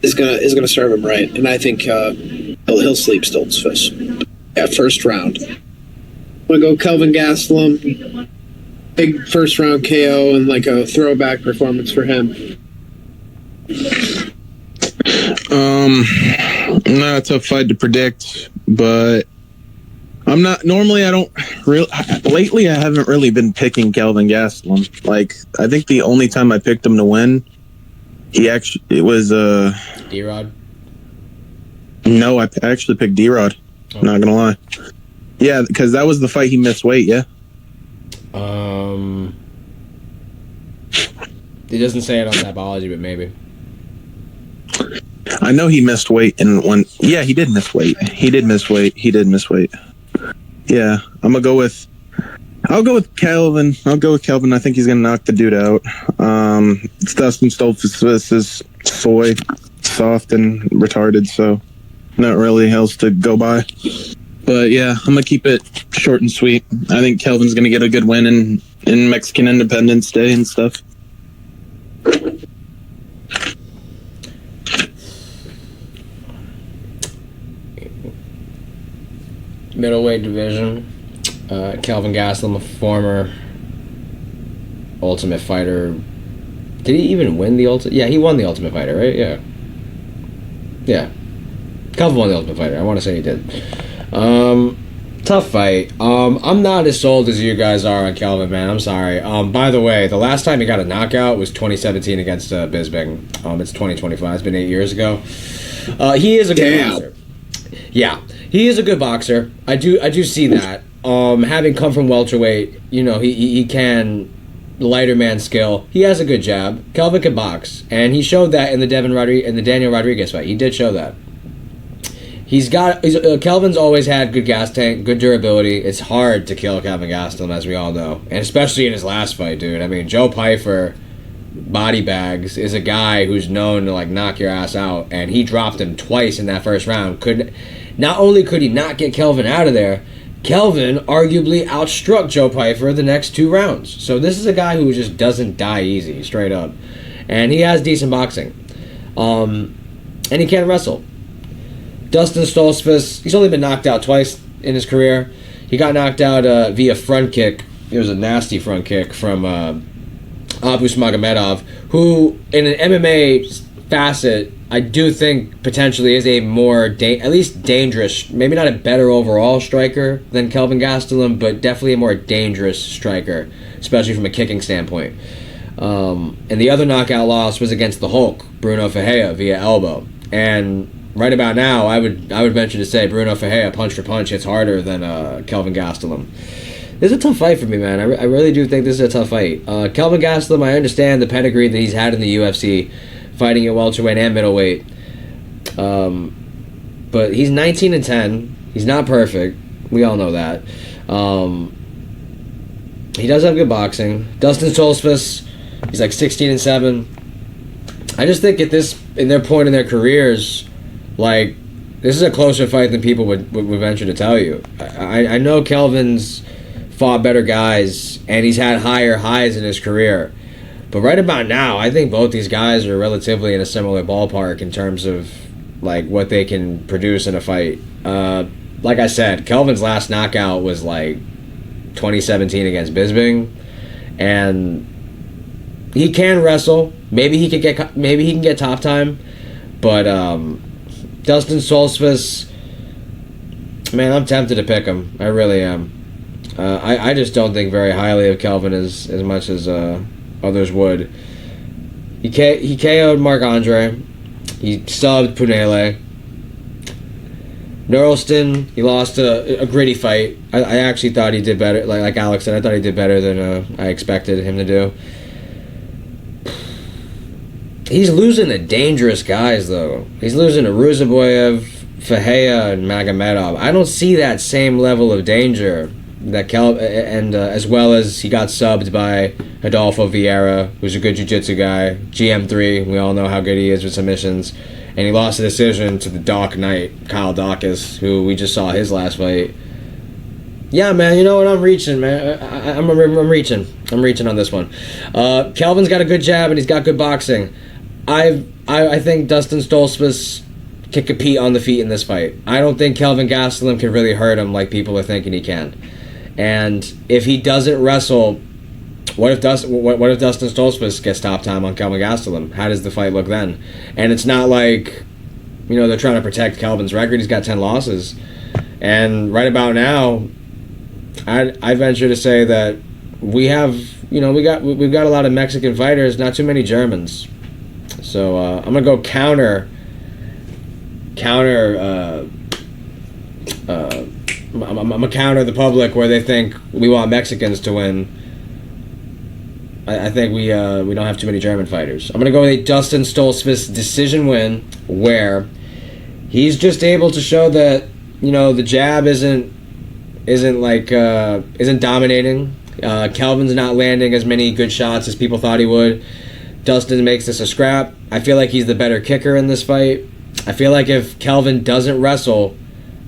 is gonna serve him right. And I think he'll sleep Stoltzfus at first round. I'm gonna go Kelvin Gastelum. Big first round KO and a throwback performance for him. Not a tough fight to predict, but I'm not. Normally, I don't really. Lately, I haven't really been picking Kelvin Gastelum. I think the only time I picked him to win, it was D-Rod. No, I actually picked D-Rod. Oh. Not gonna lie. Yeah, because that was the fight he missed weight. Yeah. It doesn't say it on Tapology, but maybe. I know he missed weight in one. Yeah, he did miss weight. He did miss weight. Yeah, I'll go with Kelvin. I think he's gonna knock the dude out. It's Dustin Stoltzfus is soy, soft and retarded, so not really else to go by. But yeah, I'm gonna keep it short and sweet. I think Kelvin's gonna get a good win in Mexican Independence Day and stuff. Middleweight division. Kelvin Gastelum, a former Ultimate Fighter. Did he even win the Ultimate? Yeah, he won the Ultimate Fighter, right? Yeah. Kelvin won the Ultimate Fighter. I want to say he did. Tough fight. I'm not as sold as you guys are on Kelvin, man. I'm sorry. By the way, the last time he got a knockout was 2017 against Bisping. It's 2025. It's been 8 years ago. He is a good boxer. Yeah, he is a good boxer. I do see that. Having come from welterweight, he can lighter man skill. He has a good jab. Kelvin can box, and he showed that in the Daniel Rodriguez fight. He did show that. Kelvin's always had good gas tank, good durability. It's hard to kill Kelvin Gastelum, as we all know, and especially in his last fight, dude. I mean, Joe Pyfer, body bags, is a guy who's known to knock your ass out, and he dropped him twice in that first round. Not only could he not get Kelvin out of there, Kelvin arguably outstruck Joe Pyfer the next 2 rounds. So this is a guy who just doesn't die easy, straight up, and he has decent boxing, and he can wrestle. Dustin Stoltzfus, he's only been knocked out twice in his career. He got knocked out via front kick. It was a nasty front kick from Abus Magomedov, who in an MMA facet, I do think potentially is a more, at least dangerous, maybe not a better overall striker than Kelvin Gastelum, but definitely a more dangerous striker, especially from a kicking standpoint. And the other knockout loss was against the Hulk, Bruno Ferreira, via elbow. And right about now, I would venture to say Bruno Ferreira, punch for punch, hits harder than Kelvin Gastelum. This is a tough fight for me, man. I really do think this is a tough fight. Kelvin Gastelum, I understand the pedigree that he's had in the UFC, fighting at welterweight and middleweight. But he's 19-10. He's not perfect. We all know that. He does have good boxing. Dustin Stoltzfus, he's 16-7. I just think in their point in their careers, this is a closer fight than people would venture to tell you. I know Kelvin's fought better guys, and he's had higher highs in his career. But right about now, I think both these guys are relatively in a similar ballpark in terms of what they can produce in a fight. Like I said, Kelvin's last knockout was 2017 against Bisping, and he can wrestle. Maybe he can get top time, but Dustin Stoltzfus, man, I'm tempted to pick him. I really am. I just don't think very highly of Kelvin as much as others would. He KO'd Marc Andre. He subbed Punele. Nurlston, he lost a gritty fight. I actually thought he did better. Like Alex said, I thought he did better than I expected him to do. He's losing to dangerous guys, though. He's losing to Ruzaboyev, Fahea and Magomedov, I don't see that same level of danger that as well as he got subbed by Adolfo Vieira, who's a good jiu-jitsu guy. GM3, we all know how good he is with submissions, and he lost the decision to the Dark Knight, Kyle Dawkins, who we just saw his last fight. Yeah, man, you know what? I'm reaching, man. I'm reaching. I'm reaching on this one. Kelvin's got a good jab and he's got good boxing. I think Dustin Stoltzfus can compete on the feet in this fight. I don't think Kelvin Gastelum can really hurt him like people are thinking he can. And if he doesn't wrestle, what if Dustin Stoltzfus gets top time on Kelvin Gastelum? How does the fight look then? And it's not like, they're trying to protect Kelvin's record. He's got 10 losses. And right about now, I venture to say that we've got a lot of Mexican fighters, not too many Germans. So I'm gonna go counter. I'm gonna counter the public where they think we want Mexicans to win. I think we don't have too many German fighters. I'm gonna go with a Dustin Stoltzfus decision win, where he's just able to show that the jab isn't dominating. Kelvin's not landing as many good shots as people thought he would. Dustin makes this a scrap. I feel like he's the better kicker in this fight. I feel like if Kelvin doesn't wrestle,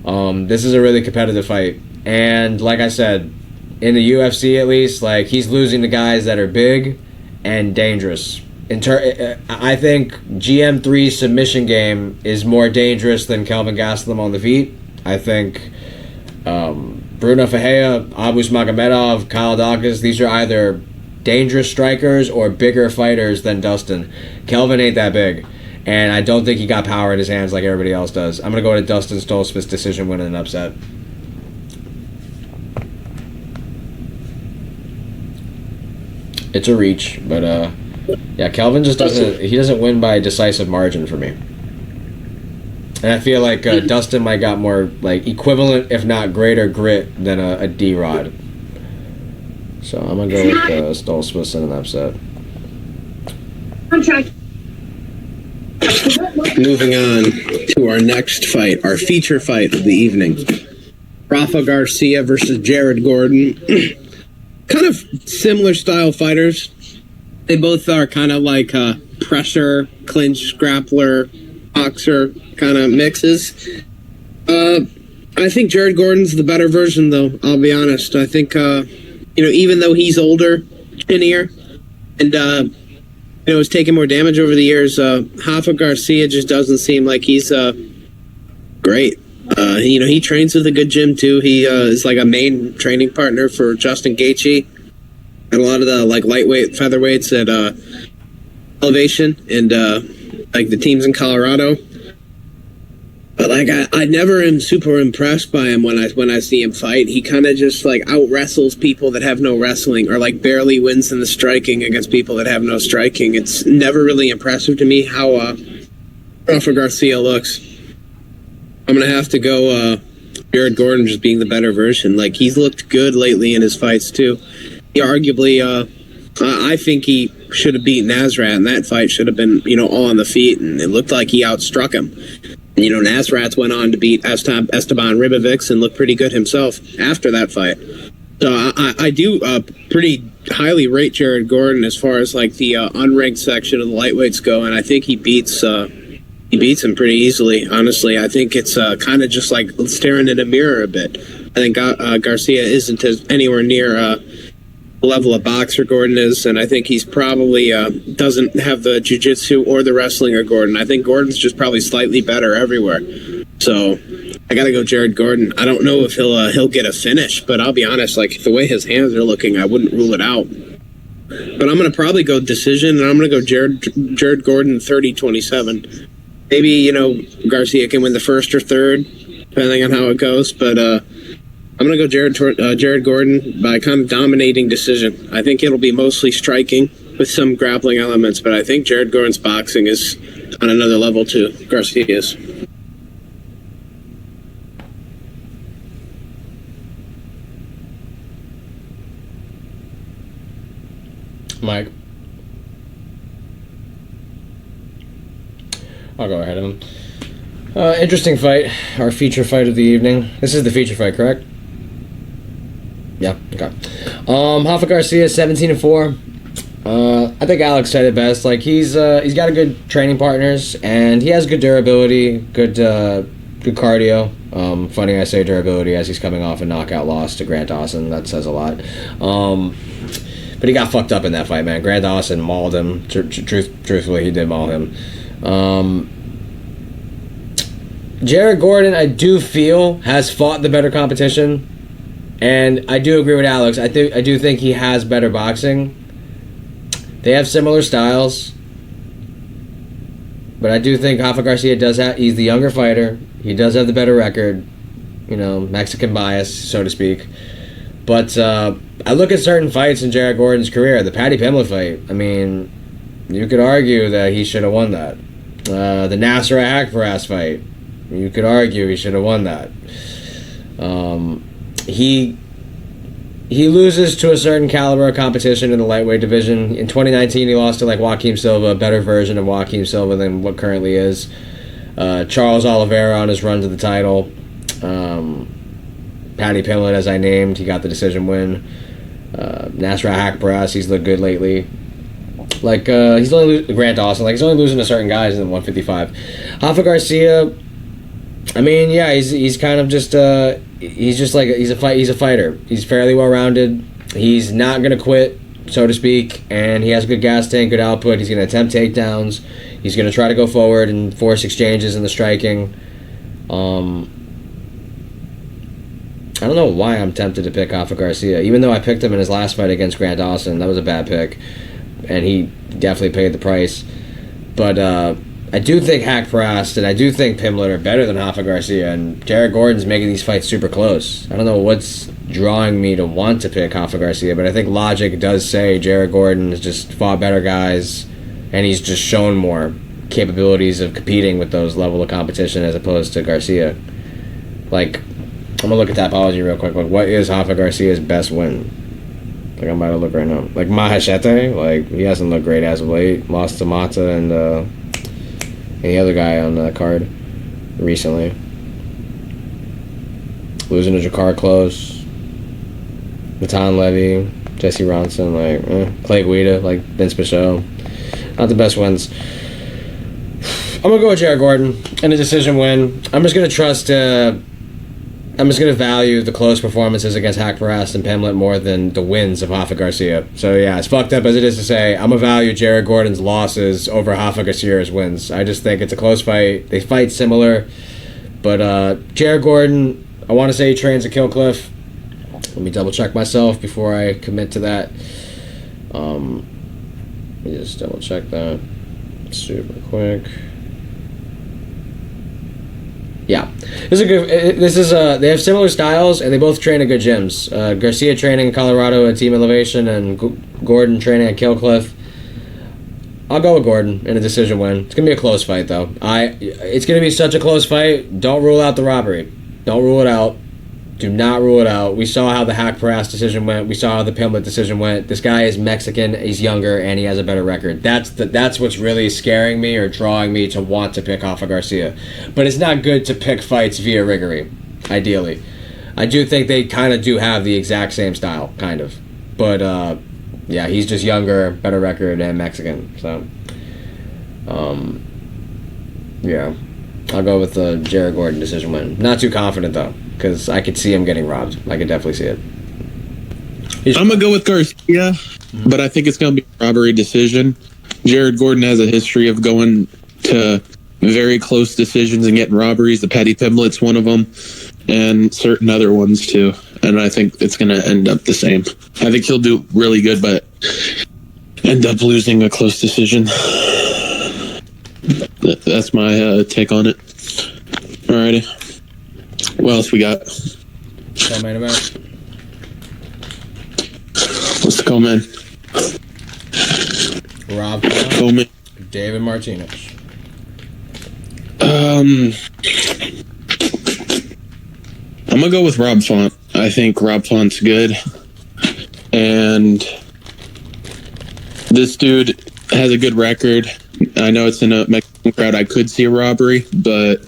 this is a really competitive fight. And like I said, in the UFC at least, like, he's losing to guys that are big and dangerous. I think GM3's submission game is more dangerous than Kelvin Gastelum on the feet. I think Bruno Fajea, Abus Magomedov, Kyle Dawkins, these are either dangerous strikers or bigger fighters than Dustin. Kelvin ain't that big, and I don't think he got power in his hands like everybody else does. I'm going to go to Dustin Stoltzfus decision win in an upset. It's a reach, but yeah, Kelvin just doesn't win by decisive margin for me. And I feel like Dustin might got more, like, equivalent, if not greater, grit than a D-Rod. So I'm going to go with Stoltzfus in an upset. Moving on to our next fight, our feature fight of the evening. Rafa Garcia versus Jared Gordon. Kind of similar style fighters. They both are kind of like pressure, clinch, grappler, boxer kind of mixes. I think Jared Gordon's the better version, though. I'll be honest. I think even though he's older, skinnier, and has taken more damage over the years, Rafa Garcia just doesn't seem like he's great. He trains with a good gym too. He is like a main training partner for Justin Gaethje and a lot of the lightweight featherweights at Elevation and the teams in Colorado. But I never am super impressed by him when I see him fight. He kind of just out wrestles people that have no wrestling, or barely wins in the striking against people that have no striking. It's never really impressive to me how Rafa Garcia looks. I'm gonna have to go Jared Gordon just being the better version. He's looked good lately in his fights too. He arguably, I think he should have beat Nasrat, and that fight should have been all on the feet, and it looked like he outstruck him. Nasrat went on to beat Esteban Ribovics and looked pretty good himself after that fight. So I do pretty highly rate Jared Gordon as far as the unranked section of the lightweights go, and I think he beats him pretty easily. Honestly, I think it's kind of just like staring in a mirror a bit. I think Garcia isn't anywhere near the level of boxer Gordon is, and I think he's probably doesn't have the jiu-jitsu or the wrestling of Gordon. I think Gordon's just probably slightly better everywhere. So I got to go Jared Gordon. I don't know if he'll get a finish, but I'll be honest, the way his hands are looking, I wouldn't rule it out. But I'm going to probably go decision, and I'm going to go Jared Gordon 30-27. Maybe, Garcia can win the first or third, depending on how it goes. But I'm going to go Jared Gordon by kind of dominating decision. I think it'll be mostly striking with some grappling elements, but I think Jared Gordon's boxing is on another level too. Garcia's. Mike. I'll go ahead of him. Interesting fight. Our feature fight of the evening. This is the feature fight, correct? Yeah. Okay. Hoffa Garcia 17-4. I think Alex said it best. Like he's got a good training partners and he has good durability, good cardio. Funny I say durability as he's coming off a knockout loss to Grant Dawson. That says a lot. But he got fucked up in that fight, man. Grant Dawson mauled him. Truthfully, he did maul him. Jared Gordon, I do feel, has fought the better competition. And I do agree with Alex. I do think he has better boxing. They have similar styles. But I do think Hoffa Garcia he's the younger fighter. He does have the better record. You know, Mexican bias, so to speak. But I look at certain fights in Jared Gordon's career. The Paddy Pimblett fight, I mean, you could argue that he should have won that. The Nasser Haqparast fight, you could argue he should have won that. He loses to a certain caliber of competition in the lightweight division. In 2019, he lost to like Joaquim Silva, a better version of Joaquim Silva than what currently is. Charles Oliveira on his run to the title. Paddy Pimblett, as I named, he got the decision win. Nasser Haqparast, he's looked good lately. Like he's only Grant Dawson, like he's only losing to certain guys in the 155. Hoffa Garcia, I mean, yeah, he's kind of just he's a fighter. He's fairly well rounded. He's not gonna quit, so to speak, and he has a good gas tank, good output. He's gonna attempt takedowns. He's gonna try to go forward and force exchanges in the striking. I don't know why I'm tempted to pick Hoffa Garcia, even though I picked him in his last fight against Grant Dawson. That was a bad pick, and he definitely paid the price. But I do think Haqparast and I do think Pimblett are better than Hoffa Garcia, and Jared Gordon's making these fights super close. I don't know what's drawing me to want to pick Hoffa Garcia, but I think logic does say Jared Gordon has just fought better guys, and he's just shown more capabilities of competing with those level of competition as opposed to Garcia. Like, I'm gonna look at Tapology real quick. Like, what is Hoffa Garcia's best win? Like, I'm about to look right now. Like, Maheshete, like, he hasn't looked great as of late. Lost to Mata and the other guy on the card recently. Losing to Jakar Close. Matan Levy, Jesse Ronson, like, Clay Guida, like, Vince Pichot. Not the best wins. I'm gonna go with Jared Gordon in a decision win. I'm just gonna value the close performances against Haqparast and Pimblett more than the wins of Hoffa Garcia. So yeah, as fucked up as it is to say, I'm gonna value Jared Gordon's losses over Hoffa Garcia's wins. I just think it's a close fight. They fight similar, but Jared Gordon, I want to say he trains at Killcliff. Let me double check myself before I commit to that. Let me just double check that super quick. Yeah, they have similar styles and they both train at good gyms. Garcia training in Colorado at Team Elevation and Gordon training at Killcliff. I'll go with Gordon in a decision win. It's gonna be a close fight though. It's gonna be such a close fight. Don't rule out the robbery. Don't rule it out. Do not rule it out. We saw how the Haqparast decision went. We saw how the Pimblett decision went. This guy is Mexican, he's younger, and he has a better record. That's what's really scaring me or drawing me to want to pick Hoffa Garcia. But it's not good to pick fights via riggery, ideally. I do think they kind of do have the exact same style, kind of. But, yeah, he's just younger, better record, and Mexican. So, yeah. I'll go with the Jared Gordon decision win. Not too confident, though, because I could see him getting robbed. I could definitely see it. I'm going to go with Garcia, but I think it's going to be a robbery decision. Jared Gordon has a history of going to very close decisions and getting robberies. The Paddy Pimblett's one of them, and certain other ones, too. And I think it's going to end up the same. I think he'll do really good, but end up losing a close decision. That's my take on it. Alrighty. What else we got? Co-main event. What's the co-main? Rob Co-main. David Martinez. I'm gonna go with Rob Font. I think Rob Font's good, and this dude has a good record. I know it's in a Mexican crowd. I could see a robbery, but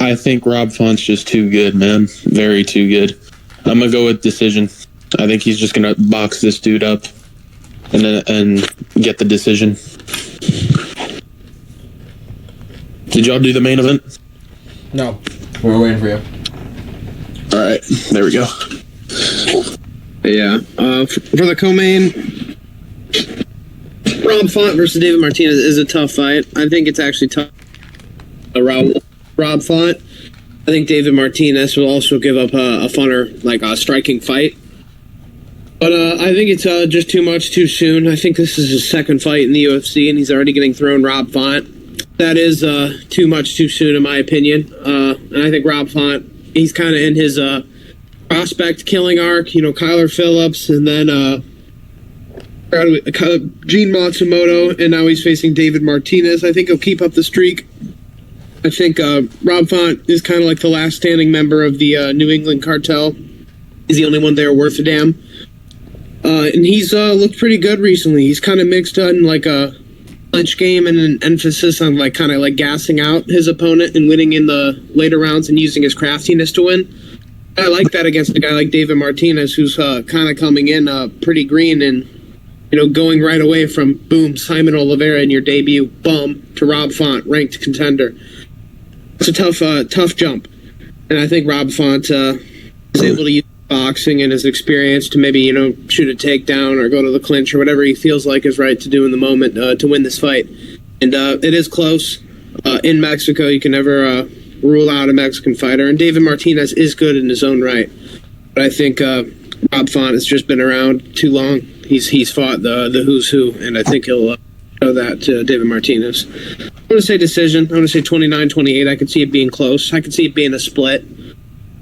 I think Rob Font's just too good, man. Very too good. I'm gonna go with decision. I think he's just gonna box this dude up and get the decision. Did y'all do the main event? No, we're waiting for you. All right, there we go. Yeah. For the co-main, Rob Font versus David Martinez is a tough fight. I think it's actually tough. Rob Font. I think David Martinez will also give up a funner, like a striking fight. But I think it's just too much too soon. I think this is his second fight in the UFC, and he's already getting thrown Rob Font. That is too much too soon, in my opinion. And I think Rob Font, he's kind of in his prospect killing arc. You know, Kyler Phillips, and then Gene Matsumoto, and now he's facing David Martinez. I think he'll keep up the streak. I think Rob Font is kind of like the last standing member of the New England cartel. He's the only one there worth a damn. And he's looked pretty good recently. He's kind of mixed on like a clinch game and an emphasis on like kind of like gassing out his opponent and winning in the later rounds and using his craftiness to win. I like that against a guy like David Martinez, who's kind of coming in pretty green and, you know, going right away from boom, Simon Oliveira in your debut, bum, to Rob Font, ranked contender. It's a tough jump, and I think Rob Font is able to use boxing and his experience to maybe, you know, shoot a takedown or go to the clinch or whatever he feels like is right to do in the moment to win this fight. And it is close. In Mexico, you can never rule out a Mexican fighter, and David Martinez is good in his own right. But I think Rob Font has just been around too long. He's fought the who's who, and I think he'll show that to David Martinez. I'm going to say decision. I'm going to say 29-28. I could see it being close. I could see it being a split.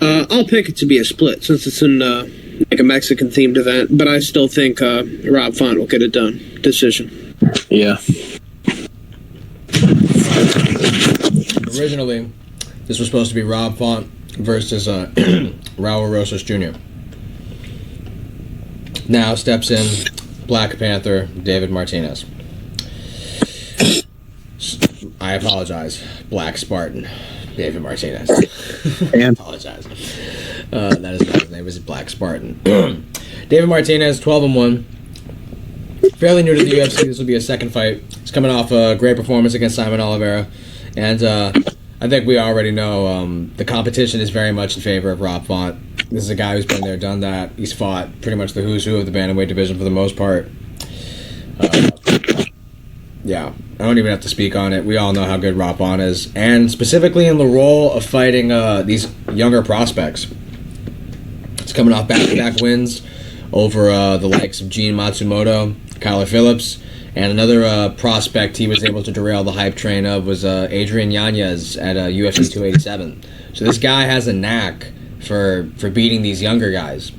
I'll pick it to be a split since it's in like a Mexican-themed event, but I still think Rob Font will get it done. Decision. Yeah. Originally, this was supposed to be Rob Font versus Raul Rosas Jr. Now steps in Black Panther David Martinez. I apologize, Black Spartan David Martinez. I apologize. That is not his name. Is Black Spartan. David Martinez, 12-1. Fairly new to the UFC. This will be a second fight. He's coming off a great performance against Simon Oliveira, and I think we already know the competition is very much in favor of Rob Font. This is a guy who's been there, done that. He's fought pretty much the who's who of the bantamweight division for the most part. Yeah, I don't even have to speak on it. We all know how good Rob Font is, and specifically in the role of fighting these younger prospects. He's coming off back-to-back wins over the likes of Gene Matsumoto, Kyler Phillips, and another prospect he was able to derail the hype train of was Adrian Yanez at UFC 287. So this guy has a knack for beating these younger guys.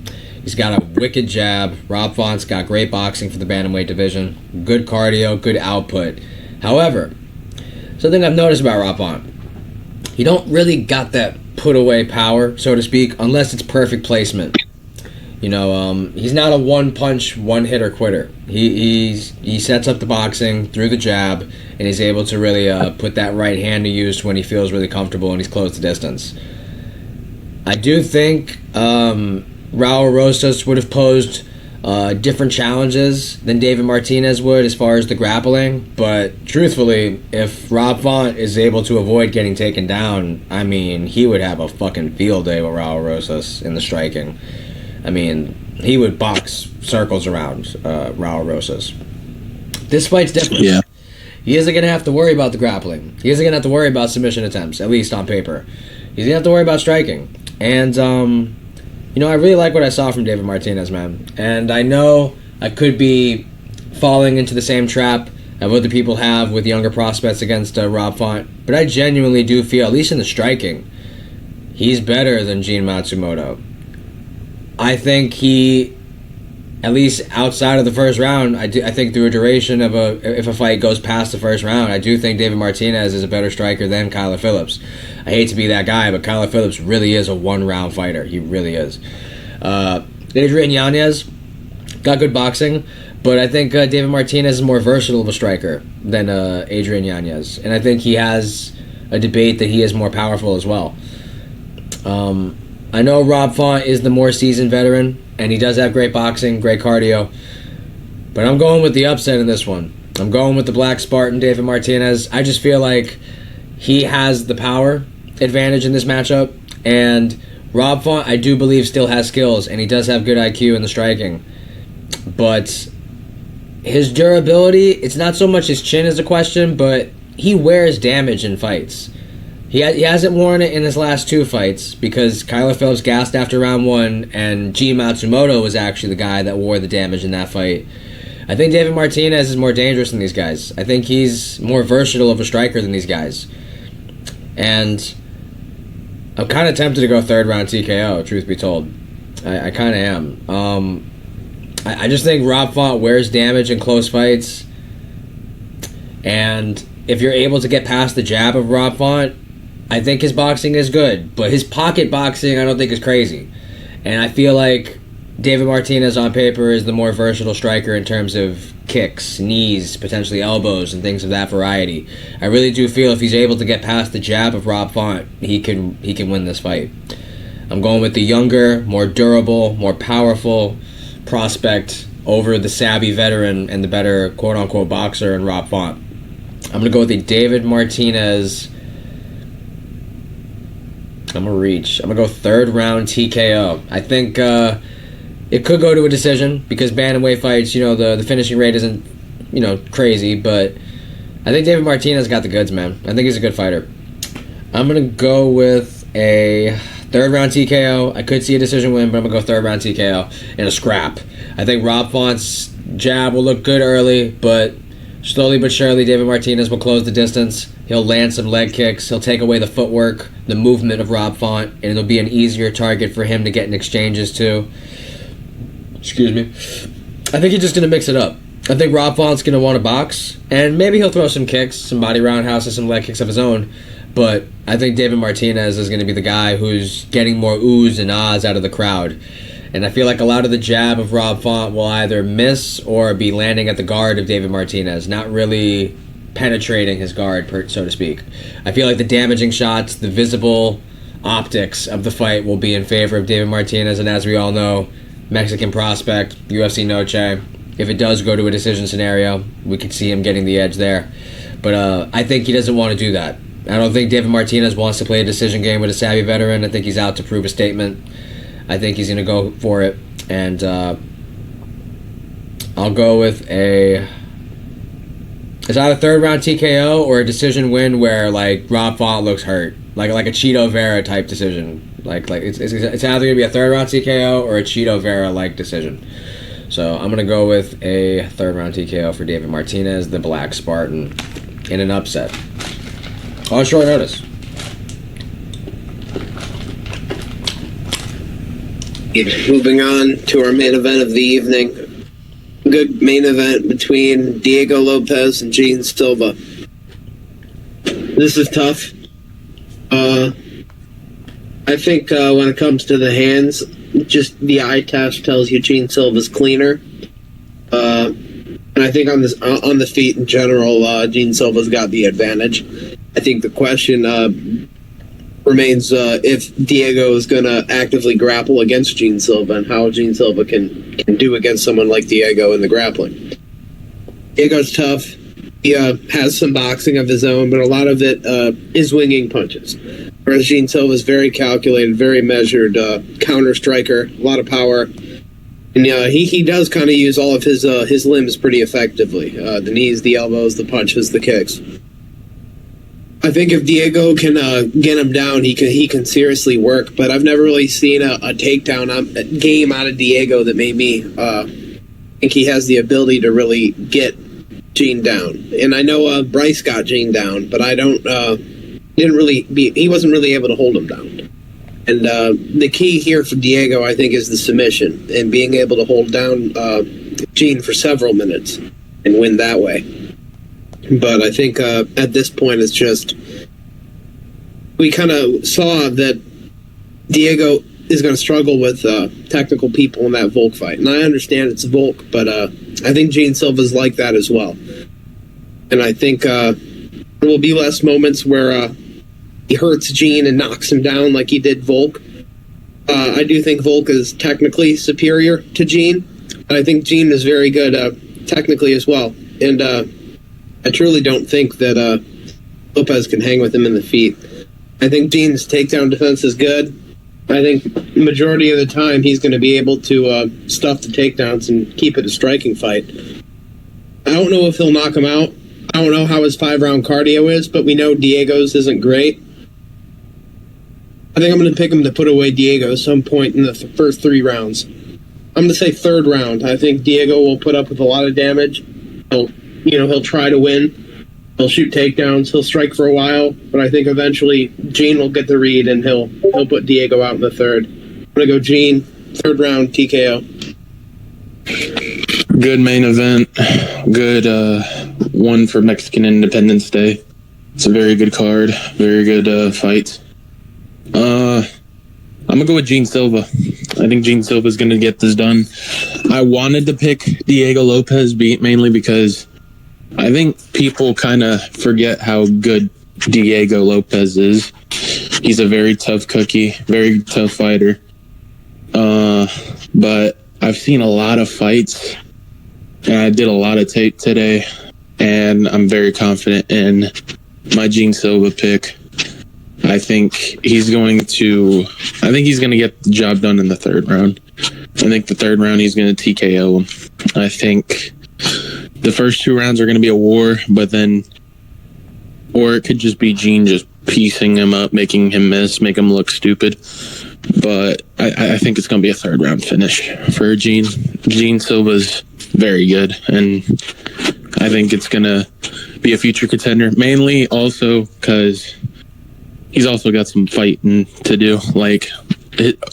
He's got a wicked jab. Rob Font's got great boxing for the bantamweight division. Good cardio, good output. However, something I've noticed about Rob Font, he don't really got that put-away power, so to speak, unless it's perfect placement. You know, he's not a one-punch, one-hitter quitter. He sets up the boxing through the jab, and he's able to really put that right hand to use when he feels really comfortable and he's close to distance. I do think Raul Rosas would have posed different challenges than David Martinez would as far as the grappling, but truthfully, if Rob Font is able to avoid getting taken down, I mean, he would have a fucking field day with Raul Rosas in the striking. I mean, he would box circles around Raul Rosas. This fight's different. Yeah. He isn't going to have to worry about the grappling. He isn't going to have to worry about submission attempts, at least on paper. He's going to have to worry about striking. And, you know, I really like what I saw from David Martinez, man. And I know I could be falling into the same trap that other people have with younger prospects against Rob Font. But I genuinely do feel, at least in the striking, he's better than Gene Matsumoto. I think he, at least outside of the first round, I think through a duration of if a fight goes past the first round, I do think David Martinez is a better striker than Kyler Phillips. I hate to be that guy, but Kyler Phillips really is a one-round fighter. He really is. Adrian Yanez got good boxing, but I think David Martinez is more versatile of a striker than Adrian Yanez. And I think he has a debate that he is more powerful as well. I know Rob Font is the more seasoned veteran, and he does have great boxing, great cardio, but I'm going with the upset in this one. I'm going with the Black Spartan, David Martinez. I just feel like he has the power advantage in this matchup, and Rob Font, I do believe, still has skills, and he does have good IQ in the striking. But his durability, it's not so much his chin is a question, but he wears damage in fights. He hasn't worn it in his last 2 fights because Kyler Phillips gassed after round 1, and G. Matsumoto was actually the guy that wore the damage in that fight. I think David Martinez is more dangerous than these guys. I think he's more versatile of a striker than these guys. And I'm kind of tempted to go 3rd round TKO, truth be told. I kind of am. I just think Rob Font wears damage in close fights. And if you're able to get past the jab of Rob Font, I think his boxing is good. But his pocket boxing I don't think is crazy. And I feel like David Martinez on paper is the more versatile striker in terms of kicks, knees, potentially elbows, and things of that variety. I really do feel if he's able to get past the jab of Rob Font, he can win this fight. I'm going with the younger, more durable, more powerful prospect over the savvy veteran and the better quote-unquote boxer in Rob Font. I'm going to go with the David Martinez. I'm going to go 3rd round TKO. I think it could go to a decision because bantamweight fights, the finishing rate isn't, crazy, but I think David Martinez got the goods, man. I think he's a good fighter. I'm going to go with a 3rd round TKO. I could see a decision win, but I'm going to go 3rd round TKO in a scrap. I think Rob Font's jab will look good early, but slowly but surely David Martinez will close the distance. He'll land some leg kicks. He'll take away the footwork, the movement of Rob Font, and it'll be an easier target for him to get in exchanges too. Excuse me. I think he's just going to mix it up. I think Rob Font's going to want to box, and maybe he'll throw some kicks, some body roundhouses, some leg kicks of his own. But I think David Martinez is going to be the guy who's getting more oohs and ahs out of the crowd. And I feel like a lot of the jab of Rob Font will either miss or be landing at the guard of David Martinez, not really penetrating his guard, so to speak. I feel like the damaging shots, the visible optics of the fight will be in favor of David Martinez, and as we all know, Mexican prospect, UFC Noche. If it does go to a decision scenario, we could see him getting the edge there. But I think he doesn't want to do that. I don't think David Martinez wants to play a decision game with a savvy veteran. I think he's out to prove a statement. I think he's going to go for it. And I'll go with a... Is that a 3rd round TKO or a decision win where like Rob Font looks hurt? Like a Cheeto Vera type decision. Like it's either going to be a 3rd round TKO or a Cheeto Vera like decision. So I'm going to go with a 3rd round TKO for David Martinez, the Black Spartan, in an upset. On short notice. Moving on to our main event of the evening. Good main event between Diego Lopes and Gene Silva. This is tough. I think when it comes to the hands, just the eye test tells you Gene Silva's cleaner. And I think on the feet in general, Gene Silva's got the advantage. I think the question remains if Diego is going to actively grapple against Gene Silva and how Gene Silva can do against someone like Diego in the grappling. Diego's tough. He has some boxing of his own, but a lot of it is winging punches. Whereas Gene Silva is very calculated, very measured, counter striker, a lot of power. And he does kind of use all of his limbs pretty effectively. The knees, the elbows, the punches, the kicks. I think if Diego can get him down, he can seriously work. But I've never really seen a takedown game out of Diego that made me think he has the ability to really get Gene down. And I know Bryce got Gene down, but he wasn't really able to hold him down. And the key here for Diego, I think, is the submission and being able to hold down Gene for several minutes and win that way. But I think at this point, it's just we kind of saw that Diego is going to struggle with technical people in that Volk fight. And I understand it's Volk, but I think Gene Silva's like that as well. And I think there will be less moments where he hurts Gene and knocks him down like he did Volk. I do think Volk is technically superior to Gene, but I think Gene is very good technically as well. And I truly don't think that Lopes can hang with him in the feet. I think Gene's takedown defense is good. I think the majority of the time he's going to be able to stuff the takedowns and keep it a striking fight. I don't know if he'll knock him out. I don't know how his 5-round cardio is, but we know Diego's isn't great. I think I'm going to pick him to put away Diego at some point in the first 3 rounds. I'm going to say 3rd round. I think Diego will put up with a lot of damage. He'll try to win. He'll shoot takedowns. He'll strike for a while, but I think eventually Gene will get the read and he'll put Diego out in the 3rd. I'm going to go Gene, 3rd round TKO. Good main event. Good one for Mexican Independence Day. It's a very good card. Very good fight. I'm going to go with Gene Silva. I think Gene Silva is going to get this done. I wanted to pick Diego Lopes mainly because I think people kind of forget how good Diego Lopes is. He's a very tough cookie, very tough fighter. But I've seen a lot of fights, and I did a lot of tape today, and I'm very confident in my Gene Silva pick. I think he's going to get the job done in the 3rd round. I think the 3rd round he's going to TKO him. I think the first 2 rounds are going to be a war, or it could just be Gene just piecing him up, making him miss, make him look stupid. But I think it's going to be a 3rd round finish for Gene. Gene Silva's very good, and I think it's going to be a future contender, mainly also because he's also got some fighting to do. Like,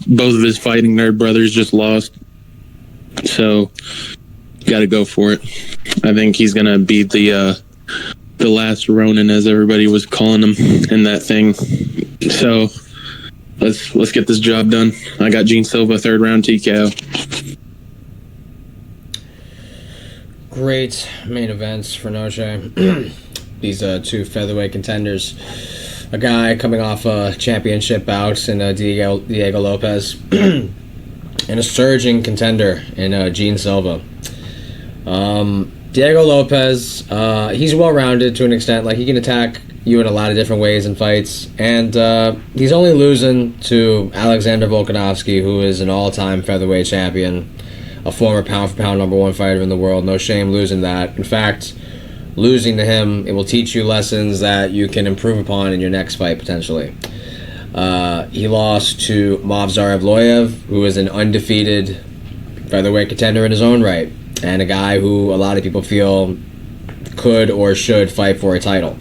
both of his fighting nerd brothers just lost, so got to go for it. I think he's going to be the last Ronin, as everybody was calling him in that thing. So let's get this job done. I got Gene Silva, 3rd round TKO. Great main events for Noche. These 2 featherweight contenders. A guy coming off a championship bout in Diego Lopes, and a surging contender in Gene Silva. Diego Lopes, he's well-rounded to an extent. Like, he can attack you in a lot of different ways in fights, and he's only losing to Alexander Volkanovski, who is an all-time featherweight champion, a former pound-for-pound #1 fighter in the world. No shame losing that. In fact, losing to him, it will teach you lessons that you can improve upon in your next fight, potentially. He lost to Movsar Evloev, who is an undefeated featherweight contender in his own right, and a guy who a lot of people feel could or should fight for a title.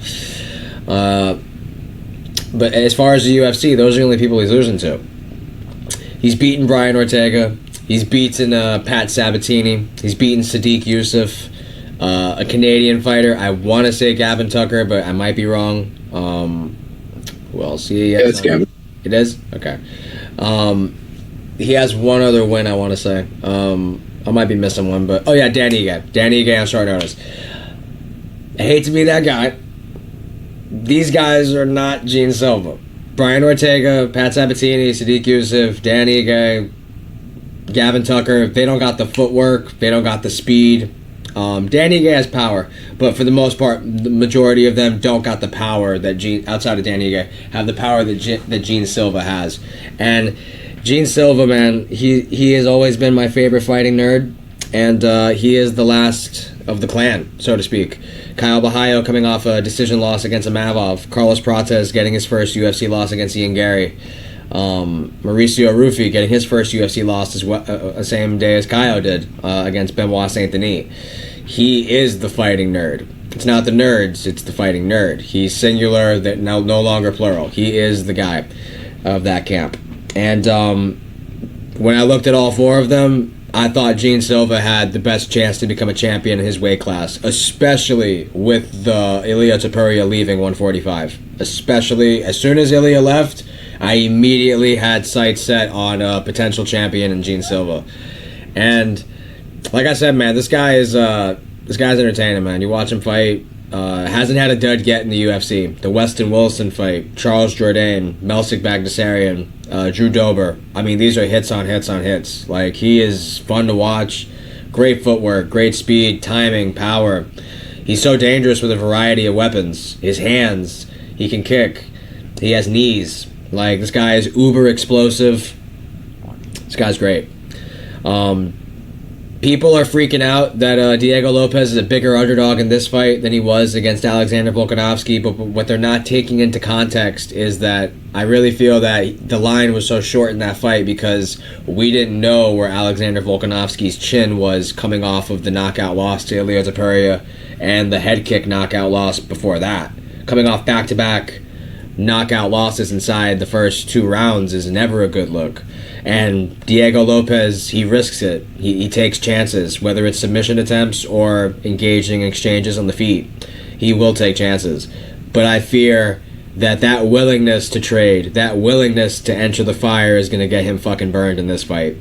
But as far as the UFC, those are the only people he's losing to. He's beaten Brian Ortega. He's beaten Pat Sabatini. He's beaten Sadiq Youssef, a Canadian fighter. I want to say Gavin Tucker, but I might be wrong. Who else? Yeah, it's Gavin. It is? Okay. He has one other win, I want to say. I might be missing one, but... Oh, yeah, Danny Ige. Danny Ige on short notice. I hate to be that guy. These guys are not Gene Silva. Brian Ortega, Pat Sabatini, Sadiq Youssef, Danny Ige, Gavin Tucker, they don't got the footwork, they don't got the speed. Danny Ige has power, but for the most part, the majority of them don't got the power that Gene, outside of Danny Ige, have the power that Gene Silva has. And Gene Silva, man, he has always been my favorite fighting nerd, and he is the last of the clan, so to speak. Kyle Bahayo coming off a decision loss against Amavov. Carlos Prates getting his first UFC loss against Ian Gary. Mauricio Rufi getting his first UFC loss the same day as Kyle did against Benoit Saint-Denis. He is the fighting nerd. It's not the nerds, it's the fighting nerd. He's singular, that no longer plural. He is the guy of that camp. And when I looked at all 4 of them, I thought Gene Silva had the best chance to become a champion in his weight class, especially with the Ilia Topuria leaving 145. Especially as soon as Ilia left, I immediately had sights set on a potential champion in Gene Silva. And like I said, man, this guy's entertaining, man. You watch him fight, Hasn't had a dud yet in the UFC. The Weston Wilson fight, Charles Jourdain, Melsik Bagdasaryan, Drew Dober. I mean, these are hits on hits on hits. Like, he is fun to watch. Great footwork, great speed, timing, power. He's so dangerous with a variety of weapons. His hands, he can kick. He has knees. Like, this guy is uber explosive. This guy's great. People are freaking out that Diego Lopes is a bigger underdog in this fight than he was against Alexander Volkanovski, but what they're not taking into context is that I really feel that the line was so short in that fight because we didn't know where Alexander Volkanovski's chin was coming off of the knockout loss to Ilia Topuria and the head kick knockout loss before that. Coming off back-to-back knockout losses inside the first 2 rounds is never a good look. And Diego Lopes, he risks it. He takes chances, whether it's submission attempts or engaging exchanges on the feet. He will take chances. But I fear that willingness to trade, that willingness to enter the fire is going to get him fucking burned in this fight.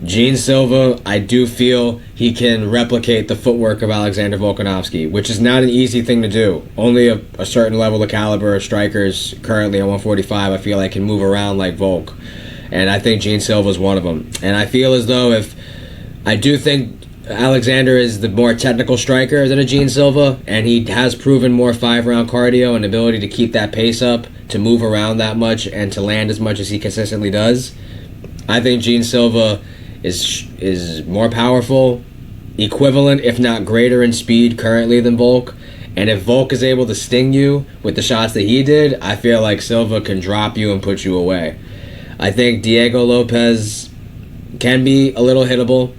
Gene Silva, I do feel he can replicate the footwork of Alexander Volkanovski, which is not an easy thing to do. Only a certain level of caliber of strikers currently at 145 I feel like can move around like Volk. And I think Gene Silva is one of them. And I feel as though I do think Alexander is the more technical striker than a Gene Silva, and he has proven more 5-round cardio and ability to keep that pace up, to move around that much, and to land as much as he consistently does. I think Gene Silva is more powerful, equivalent, if not greater in speed currently than Volk. And if Volk is able to sting you with the shots that he did, I feel like Silva can drop you and put you away. I think Diego Lopes can be a little hittable,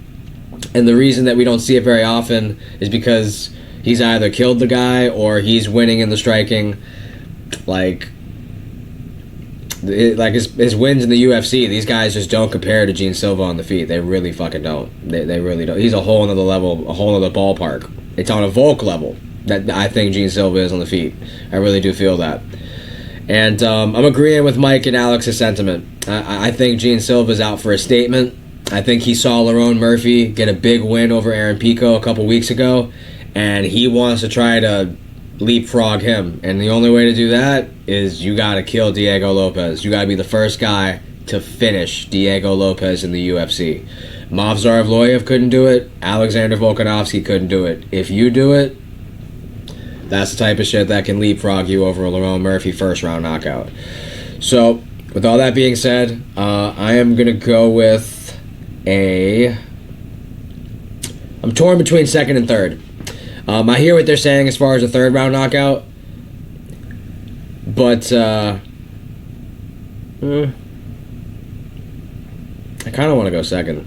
and the reason that we don't see it very often is because he's either killed the guy or he's winning in the striking. Like his wins in the UFC, these guys just don't compare to Gene Silva on the feet. They really fucking don't. They really don't. He's a whole nother level, a whole nother ballpark. It's on a Volk level that I think Gene Silva is on the feet. I really do feel that. And I'm agreeing with Mike and Alex's sentiment. I think Gene Silva's out for a statement. I think he saw Lerone Murphy get a big win over Aaron Pico a couple weeks ago, and he wants to try to leapfrog him. And the only way to do that is you got to kill Diego Lopes. You got to be the first guy to finish Diego Lopes in the UFC. Movsar Evloev couldn't do it. Alexander Volkanovski couldn't do it. If you do it, that's the type of shit that can leapfrog you over a Lerone Murphy first-round knockout. So, with all that being said, I am going to go with I'm torn between second and third. I hear what they're saying as far as a third-round knockout, but I kind of want to go second.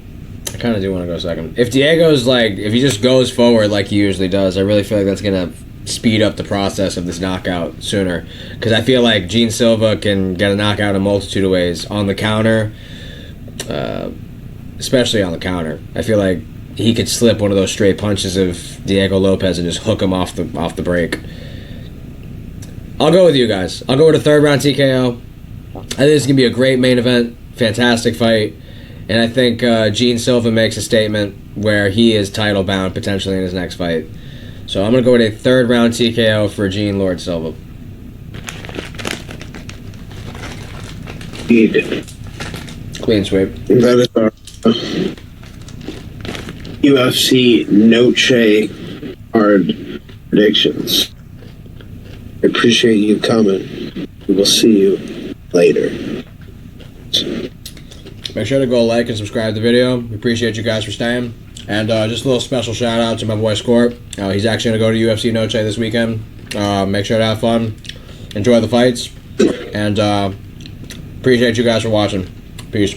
I kind of do want to go second. If Diego's if he just goes forward like he usually does, I really feel like that's going to speed up the process of this knockout sooner, because I feel like Gene Silva can get a knockout a multitude of ways on the counter, especially on the counter. I feel like he could slip one of those straight punches of Diego Lopes and just hook him off the break. I'll go with you guys. I'll go with a third round TKO. I think this is gonna be a great main event, fantastic fight, and I think Gene Silva makes a statement where he is title bound potentially in his next fight. So I'm going to go with a third round TKO for Gene Lord Silva. Clean sweep. That is our UFC Noche hard predictions. I appreciate you coming. We will see you later. Make sure to go like and subscribe to the video. We appreciate you guys for staying. And just a little special shout out to my boy Scorp. He's actually going to go to UFC Noche this weekend. Make sure to have fun. Enjoy the fights. And appreciate you guys for watching. Peace.